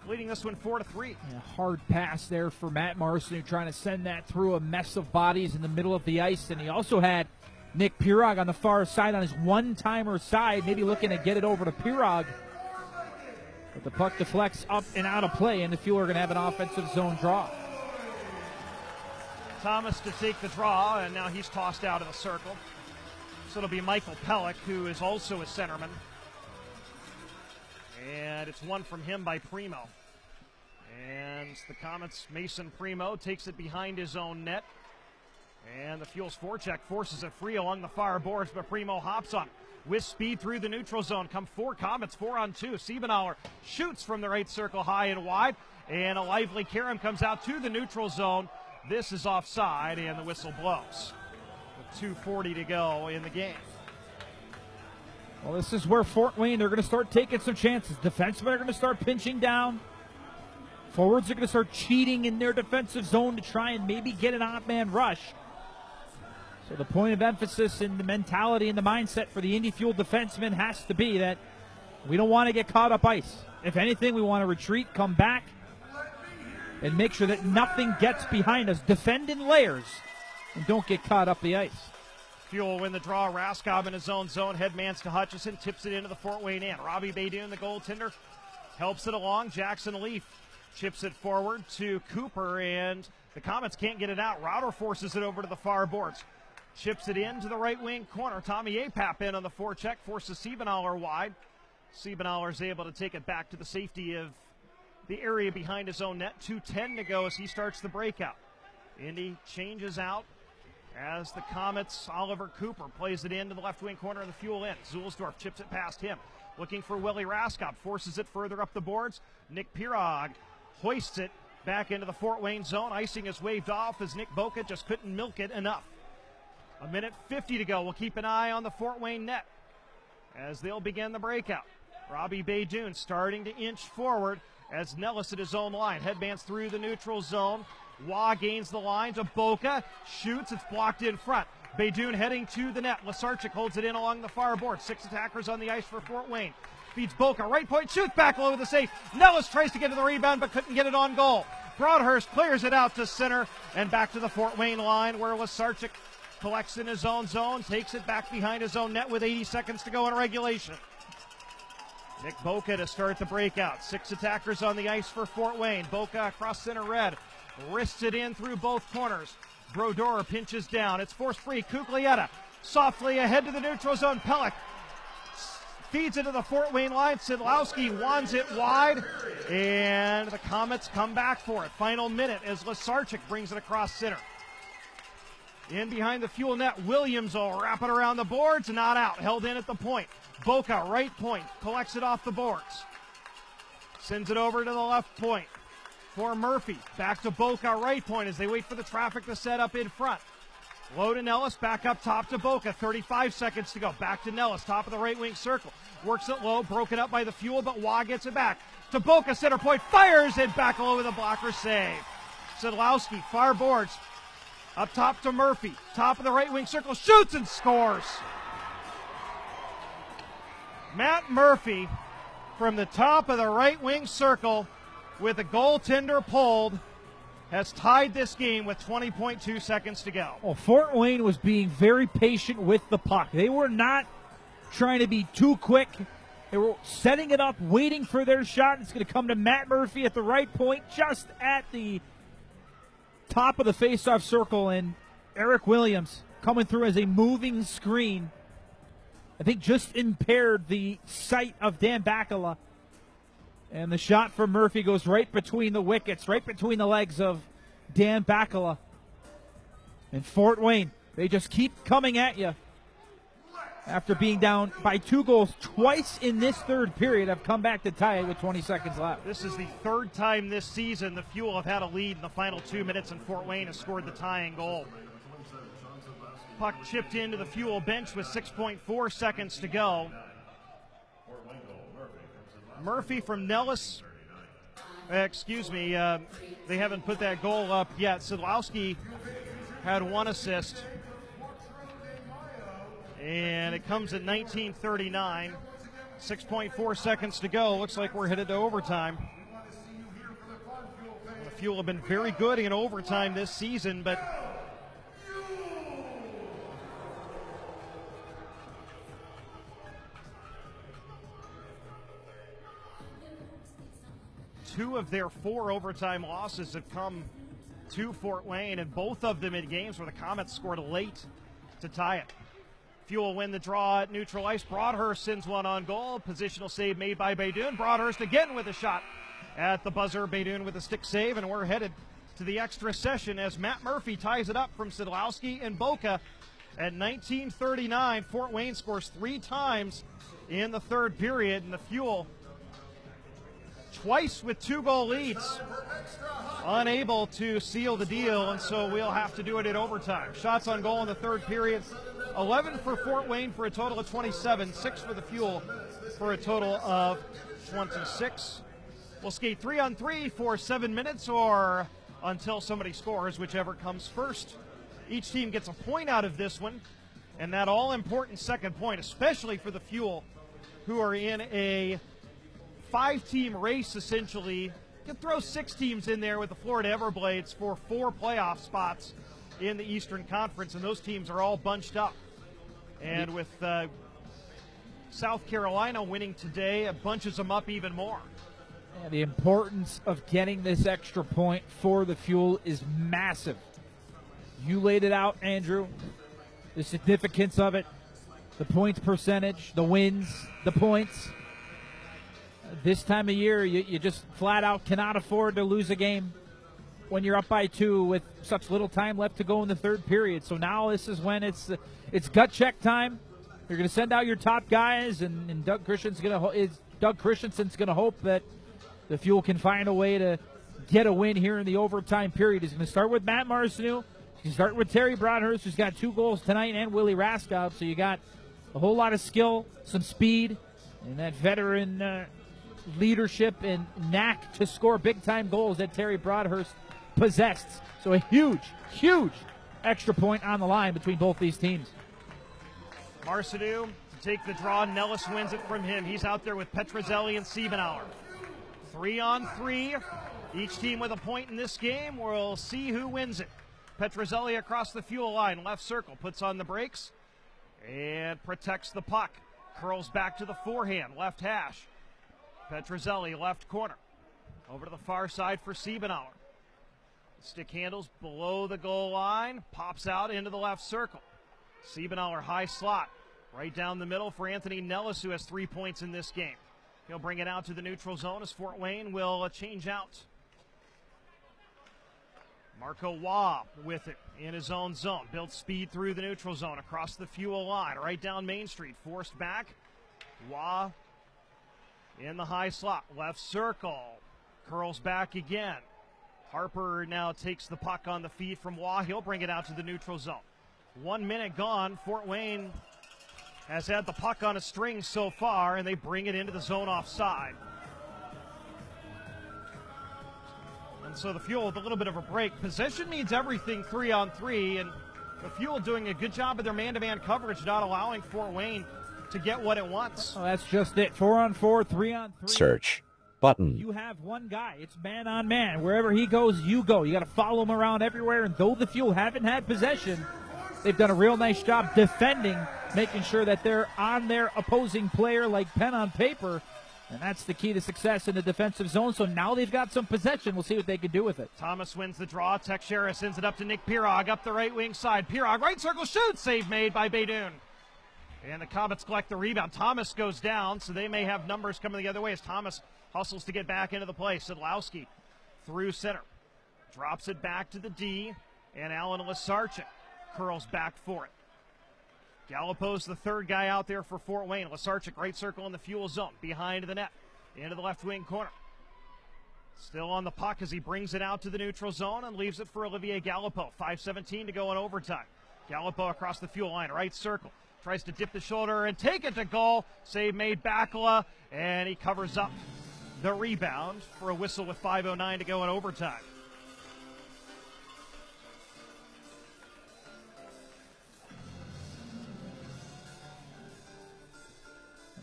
leading this one 4-3. Yeah, hard pass there for Matt Marcineau, trying to send that through a mess of bodies in the middle of the ice. And he also had Nick Pirog on the far side on his one-timer side, maybe looking to get it over to Pirog. But the puck deflects up and out of play, and the Fuel are going to have an offensive zone draw. Thomas to take the draw, and now he's tossed out of the circle. So it'll be Michael Pellick, who is also a centerman. And it's one from him by Primo. And the Comets' Mason Primo takes it behind his own net. And the Fuel's forecheck forces it free along the far boards, but Primo hops on with speed through the neutral zone. Come four Comets, 4-on-2. Siebenauer shoots from the right circle high and wide. And a lively Karam comes out to the neutral zone. This is offside, and the whistle blows. With 2:40 to go in the game. Well, this is where Fort Wayne, they're going to start taking some chances. Defensemen are going to start pinching down. Forwards are going to start cheating in their defensive zone to try and maybe get an odd-man rush. So the point of emphasis and the mentality and the mindset for the Indy Fuel defensemen has to be that we don't want to get caught up ice. If anything, we want to retreat, come back, and make sure that nothing gets behind us. Defend in layers and don't get caught up the ice. Fuel win the draw. Raskob in his own zone. Headmans to Hutchison. Tips it into the Fort Wayne end. Robbie Baydoun, the goaltender, helps it along. Jackson Leaf chips it forward to Cooper, and the Comets can't get it out. Router forces it over to the far boards. Chips it in to the right wing corner. Tommy Apap in on the forecheck. Forces Siebenauer wide. Siebenauer is able to take it back to the safety of the area behind his own net. 2:10 to go as he starts the breakout. Indy changes out. As the Comets, Oliver Cooper plays it into the left wing corner of the Fuel end. Zulsdorf chips it past him. Looking for Willie Raskop. Forces it further up the boards. Nick Pirog hoists it back into the Fort Wayne zone. Icing is waved off as Nick Boca just couldn't milk it enough. 1:50 to go. We'll keep an eye on the Fort Wayne net as they'll begin the breakout. Robbie Baydoun starting to inch forward as Nellis at his own line. Headbands through the neutral zone. Waugh gains the line to Boca. Shoots. It's blocked in front. Baydoun heading to the net. Lasarchik holds it in along the far board. 6 attackers on the ice for Fort Wayne. Feeds Boca. Right point. Shoots back low with the save. Nellis tries to get to the rebound but couldn't get it on goal. Broadhurst clears it out to center and back to the Fort Wayne line where Lasarchik collects in his own zone. Takes it back behind his own net with 80 seconds to go in regulation. Nick Boca to start the breakout. 6 attackers on the ice for Fort Wayne. Boca across center red. Wrists it in through both corners. Brodeur pinches down. It's forced free. Cuglietta softly ahead to the neutral zone. Pellick feeds into the Fort Wayne line. Sidlowski wands it wide. And the Comets come back for it. Final minute as Lasarchik brings it across center. In behind the Fuel net, Williams will wrap it around the boards. Not out. Held in at the point. Boca, right point. Collects it off the boards. Sends it over to the left point for Murphy. Back to Boca, right point as they wait for the traffic to set up in front. Low to Nellis, back up top to Boca. 35 seconds to go. Back to Nellis, top of the right wing circle. Works it low, broken up by the Fuel, but Waugh gets it back. To Boca, center point, fires it back low with a blocker save. Sidlowski, far boards. Up top to Murphy, top of the right wing circle, shoots and scores. Matt Murphy from the top of the right wing circle with the goaltender pulled has tied this game with 20.2 seconds to go. Well, Fort Wayne was being very patient with the puck. They were not trying to be too quick. They were setting it up, waiting for their shot. It's going to come to Matt Murphy at the right point, just at the top of the face-off circle, and Eric Williams coming through as a moving screen. I think just impaired the sight of Dan Bakala. And the shot from Murphy goes right between the wickets, right between the legs of Dan Bakala. And Fort Wayne, they just keep coming at you. after being down by 2 goals twice in this third period, have come back to tie it with 20 seconds left. This is the third time this season the Fuel have had a lead in the final 2 minutes, and Fort Wayne has scored the tying goal. Puck chipped into the Fuel bench with 6.4 seconds to go. Murphy from Nellis. They haven't put that goal up yet. Sidlowski had 1 assist. And it comes at 19:39. 6.4 seconds to go. Looks like we're headed to overtime. The Fuel have been very good in overtime this season, but two of their 4 overtime losses have come to Fort Wayne, and both of them in games where the Comets scored late to tie it. Fuel win the draw at neutral ice. Broadhurst sends one on goal. Positional save made by Beydoun. Broadhurst again with a shot at the buzzer. Beydoun with a stick save, and we're headed to the extra session as Matt Murphy ties it up from Sidlowski and Boca at 19:39. Fort Wayne scores 3 times in the third period, and the Fuel twice with 2-goal leads, unable to seal the deal, and so we'll have to do it in overtime. Shots on goal in the third period, 11 for Fort Wayne for a total of 27, 6 for the Fuel for a total of 26. We'll skate 3-on-3 for 7 minutes or until somebody scores, whichever comes first. Each team gets a point out of this one, and that all-important second point, especially for the Fuel, who are in a 5-team race, essentially. You can throw 6 teams in there with the Florida Everblades for 4 playoff spots in the Eastern Conference, and those teams are all bunched up. And with South Carolina winning today, it bunches them up even more. Yeah, the importance of getting this extra point for the Fuel is massive. You laid it out, Andrew. The significance of it, the points percentage, the wins, the points. This time of year, you just flat out cannot afford to lose a game when you're up by 2 with such little time left to go in the third period. So now this is when it's gut check time. You're going to send out your top guys, and Doug Christensen's going to hope that the Fuel can find a way to get a win here in the overtime period. He's going to start with Matt Marcineau. He's going to start with Terry Broadhurst, who's got 2 goals tonight, and Willie Raskob. So you got a whole lot of skill, some speed, and that veteran leadership and knack to score big-time goals that Terry Broadhurst possessed. So a huge, huge extra point on the line between both these teams. Marcineau to take the draw. Nellis wins it from him. He's out there with Petrozelli and Siebenauer. 3-on-3. Each team with a point in this game. We'll see who wins it. Petrozelli across the Fuel line. Left circle. Puts on the brakes and protects the puck. Curls back to the forehand. Left hash. Petrozelli, left corner. Over to the far side for Siebenauer. Stick handles below the goal line. Pops out into the left circle. Siebenauer, high slot. Right down the middle for Anthony Nellis, who has 3 points in this game. He'll bring it out to the neutral zone as Fort Wayne will change out. Marco Waugh with it in his own zone. Builds speed through the neutral zone across the Fuel line. Right down Main Street. Forced back. Waugh in the high slot. Left circle. Curls back again. Harper now takes the puck on the feed from Waugh. He'll bring it out to the neutral zone. 1 minute gone. Fort Wayne has had the puck on a string so far, and they bring it into the zone offside. And so the Fuel with a little bit of a break. Possession means everything 3-on-3, and the Fuel doing a good job of their man-to-man coverage, not allowing Fort Wayne to get what it wants. Oh, that's just it. 4-on-4, 3-on-3. Search button. You have one guy. It's man on man. Wherever he goes, you go. You got to follow him around everywhere. And though the Fuel haven't had possession, they've done a real nice job defending, making sure that they're on their opposing player like pen on paper. And that's the key to success in the defensive zone. So now they've got some possession. We'll see what they can do with it. Thomas wins the draw. Teixeira sends it up to Nick Pirog up the right wing side. Pirog, right circle, shoots. Save made by Beydoun. And the Comets collect the rebound. Thomas goes down, so they may have numbers coming the other way as Thomas hustles to get back into the play. Sidlowski through center. Drops it back to the D, and Alan Lasarchik curls back for it. Gallipo's the third guy out there for Fort Wayne. Lasarchik, right circle in the fuel zone, behind the net, into the left wing corner. Still on the puck as he brings it out to the neutral zone and leaves it for Olivier Gallipo. 5:17 to go in overtime. Gallipo across the fuel line, right circle. Tries to dip the shoulder and take it to goal. Save made Bakala, and he covers up the rebound for a whistle with 5:09 to go in overtime.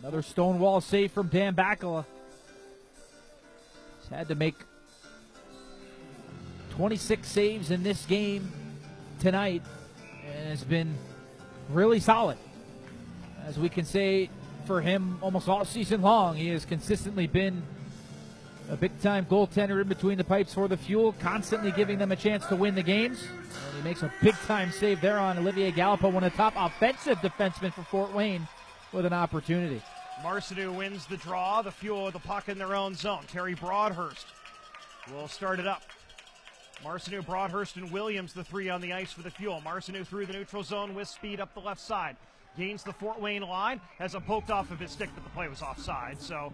Another stonewall save from Dan Bakala. He's had to make 26 saves in this game tonight, and has been really solid. As we can say for him almost all season long, he has consistently been a big-time goaltender in between the pipes for the Fuel, constantly giving them a chance to win the games. And he makes a big-time save there on Olivier Gallipo, one of the top offensive defensemen for Fort Wayne, with an opportunity. Marcineau wins the draw. The Fuel with the puck in their own zone. Terry Broadhurst will start it up. Marcineau, Broadhurst, and Williams, the three on the ice for the Fuel. Marcineau through the neutral zone with speed up the left side. Gains the Fort Wayne line. Has a poked off of his stick, but the play was offside, so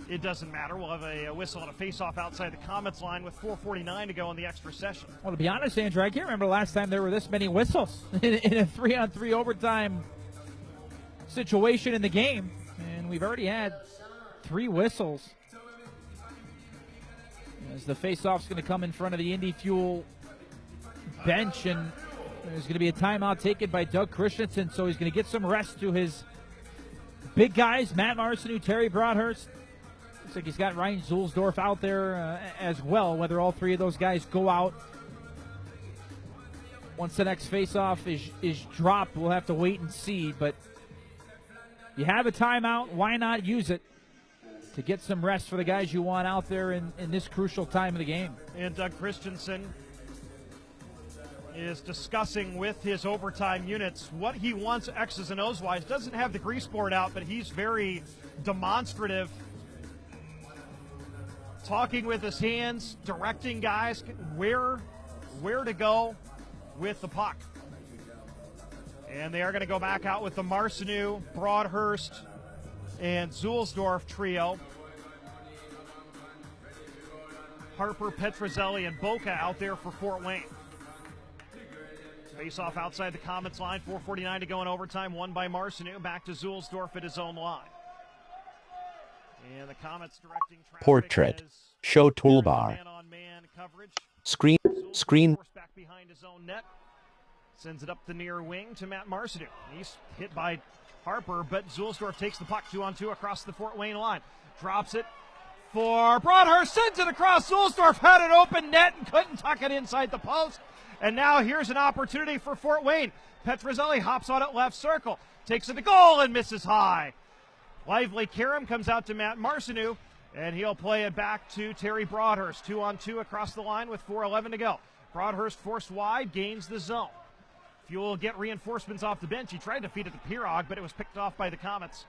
it doesn't matter. We'll have a whistle and a face-off outside the Comets line with 4:49 to go in the extra session. Well, to be honest, Andrew, I can't remember the last time there were this many whistles in a 3-on-3 overtime situation in the game. And we've already had 3 whistles. As the face-off's going to come in front of the Indy Fuel bench, and there's going to be a timeout taken by Doug Christensen, so he's going to get some rest to his big guys, Matt Marcineau, Terry Broadhurst. Looks like he's got Ryan Zulsdorf out there as well. Whether all 3 of those guys go out once the next face-off is dropped, we'll have to wait and see, but you have a timeout, why not use it to get some rest for the guys you want out there in this crucial time of the game. And Doug Christensen is discussing with his overtime units what he wants X's and O's wise. Doesn't have the grease board out, but he's very demonstrative, talking with his hands, directing guys where to go with the puck. And they are going to go back out with the Marcineau, Broadhurst, and Zulsdorf trio. Harper, Petrozelli, and Boca out there for Fort Wayne. Face off outside the Comets line. 4:49 to go in overtime. Won by Marcineau. Back to Zulsdorf at his own line. And the Comets directing traffic. Portrait. Show toolbar. Man-on-man coverage. Screen. Back behind his own net. Sends it up the near wing to Matt Marcineau. He's hit by Harper, but Zulsdorf takes the puck 2-on-2 across the Fort Wayne line. Drops it for Broadhurst. Sends it across. Zulsdorf had an open net and couldn't tuck it inside the post. And now here's an opportunity for Fort Wayne. Petrozelli hops on it left circle. Takes it to goal and misses high. Lively Karam comes out to Matt Marcineau, and he'll play it back to Terry Broadhurst. 2-on-2 across the line with 4:11 to go. Broadhurst forced wide, gains the zone. Fuel get reinforcements off the bench. He tried to feed it to Pirog, but it was picked off by the Comets.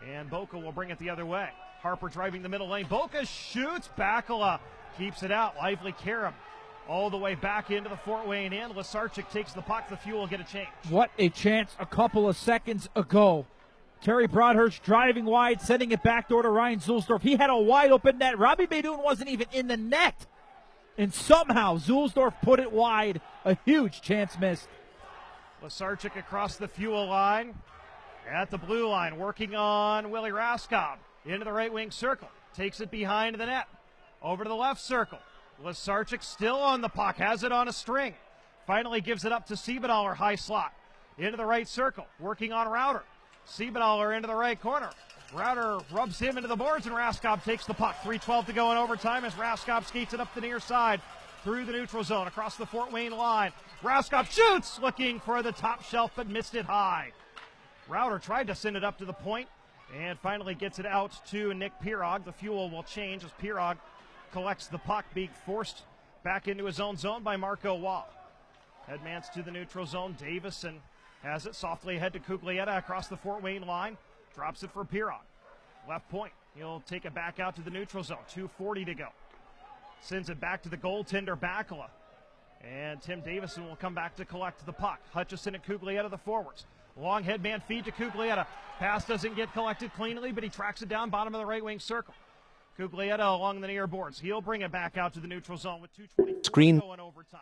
And Boca will bring it the other way. Harper driving the middle lane. Boca shoots. Bakala keeps it out. Lively Karam all the way back into the Fort Wayne end. Lasarchik takes the puck. The Fuel will get a change. What a chance a couple of seconds ago. Terry Broadhurst driving wide, sending it backdoor to Ryan Zulsdorf. He had a wide open net. Robbie Beydoun wasn't even in the net. And somehow Zulsdorf put it wide. A huge chance missed. Lasarchik across the Fuel line. At the blue line, working on Willie Raskob. Into the right wing circle. Takes it behind the net. Over to the left circle. Lasarchik still on the puck. Has it on a string. Finally gives it up to Siebenthaler, high slot. Into the right circle. Working on Router. Siebenthaler into the right corner. Router rubs him into the boards, and Raskob takes the puck. 3:12 to go in overtime as Raskob skates it up the near side through the neutral zone across the Fort Wayne line. Raskob shoots, looking for the top shelf, but missed it high. Router tried to send it up to the point and finally gets it out to Nick Pirog. The Fuel will change as Pirog collects the puck, being forced back into his own zone by Marco Wall. Headmans to the neutral zone. Davison has it softly ahead to Cuglietta across the Fort Wayne line. Drops it for Pirog. Left point. He'll take it back out to the neutral zone. 2:40 to go. Sends it back to the goaltender, Bakala. And Tim Davison will come back to collect the puck. Hutchison and Cuglietta, the forwards. Long headman feed to Cuglietta. Pass doesn't get collected cleanly, but he tracks it down bottom of the right wing circle. Cuglietta along the near boards. He'll bring it back out to the neutral zone with 2:20 Screen. going overtime.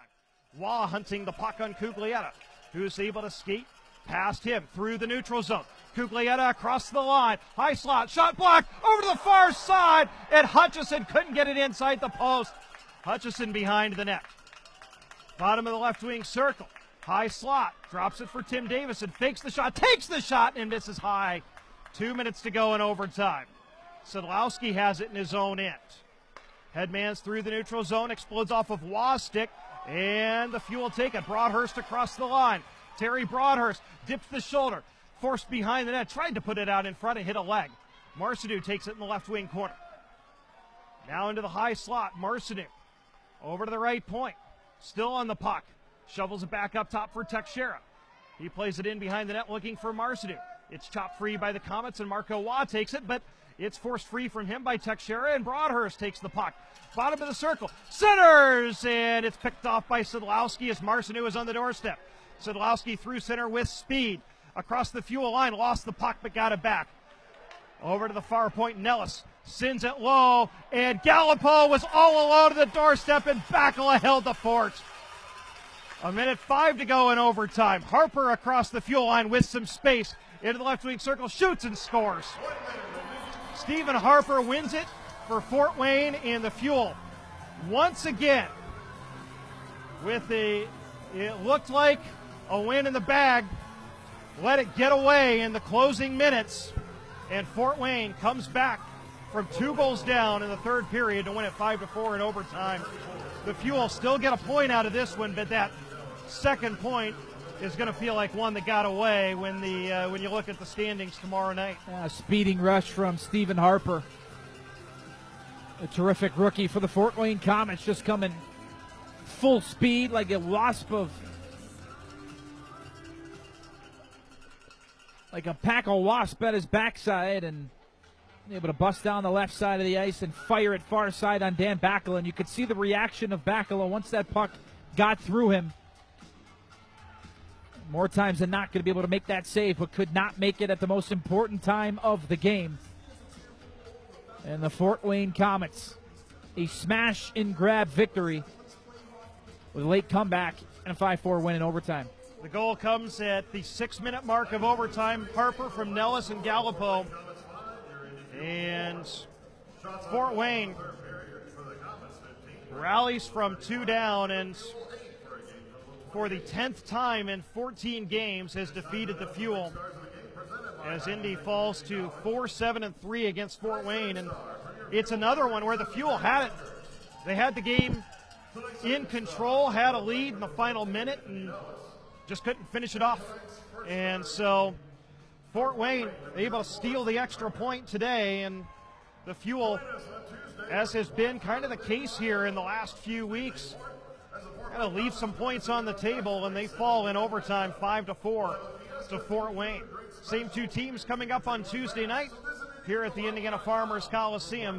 Waugh hunting the puck on Cuglietta, who's able to skate past him through the neutral zone. Cuglietta across the line. High slot. Shot blocked over to the far side. And Hutchison couldn't get it inside the post. Hutchison behind the net. Bottom of the left wing circle. High slot. Drops it for Tim Davison. Fakes the shot. Takes the shot and misses high. 2 minutes to go in overtime. Sadlowski has it in his own end. Headman's through the neutral zone. Explodes off of Waugh's stick. And the Fuel take it. Broadhurst across the line. Terry Broadhurst dips the shoulder. Forced behind the net. Tried to put it out in front and hit a leg. Marcineau takes it in the left wing corner. Now into the high slot. Marcineau over to the right point. Still on the puck. Shovels it back up top for Teixeira. He plays it in behind the net looking for Marcineau. It's chopped free by the Comets and Marco Waugh takes it, but it's forced free from him by Teixeira, and Broadhurst takes the puck. Bottom of the circle. Centers! And it's picked off by Sadlowski as Marcineau is on the doorstep. Sadlowski through center with speed. Across the Fuel line. Lost the puck but got it back. Over to the far point. Nellis sends it low. And Gallipo was all alone at the doorstep and Bakala held the fort. 1:05 to go in overtime. Harper across the Fuel line with some space. Into the left wing circle. Shoots and scores. Stephen Harper wins it for Fort Wayne in the Fuel. Once again, it looked like a win in the bag. Let it get away in the closing minutes. And Fort Wayne comes back from 2 goals down in the third period to win it 5-4 in overtime. The Fuel still get a point out of this one, but that second point is going to feel like one that got away when you look at the standings tomorrow night. Speeding rush from Stephen Harper. A terrific rookie for the Fort Wayne Comets, just coming full speed like a pack of wasp at his backside, and able to bust down the left side of the ice and fire it far side on Dan Bakala. And you could see the reaction of Bakala once that puck got through him. More times than not going to be able to make that save, but could not make it at the most important time of the game. And the Fort Wayne Comets, a smash and grab victory with a late comeback and a 5-4 win in overtime. The goal comes at the 6-minute mark of overtime. Harper from Nellis and Gallipo. And Fort Wayne rallies from 2 down and for the 10th time in 14 games has defeated the Fuel as Indy falls to 4-7-3 against Fort Wayne. And it's another one where the Fuel had it. They had the game in control, had a lead in the final minute, and just couldn't finish it off. And so Fort Wayne able to steal the extra point today, and the Fuel, as has been kind of the case here in the last few weeks, got to leave some points on the table, and they fall in overtime 5-4 to Fort Wayne. Same 2 teams coming up on Tuesday night here at the Indiana Farmers Coliseum.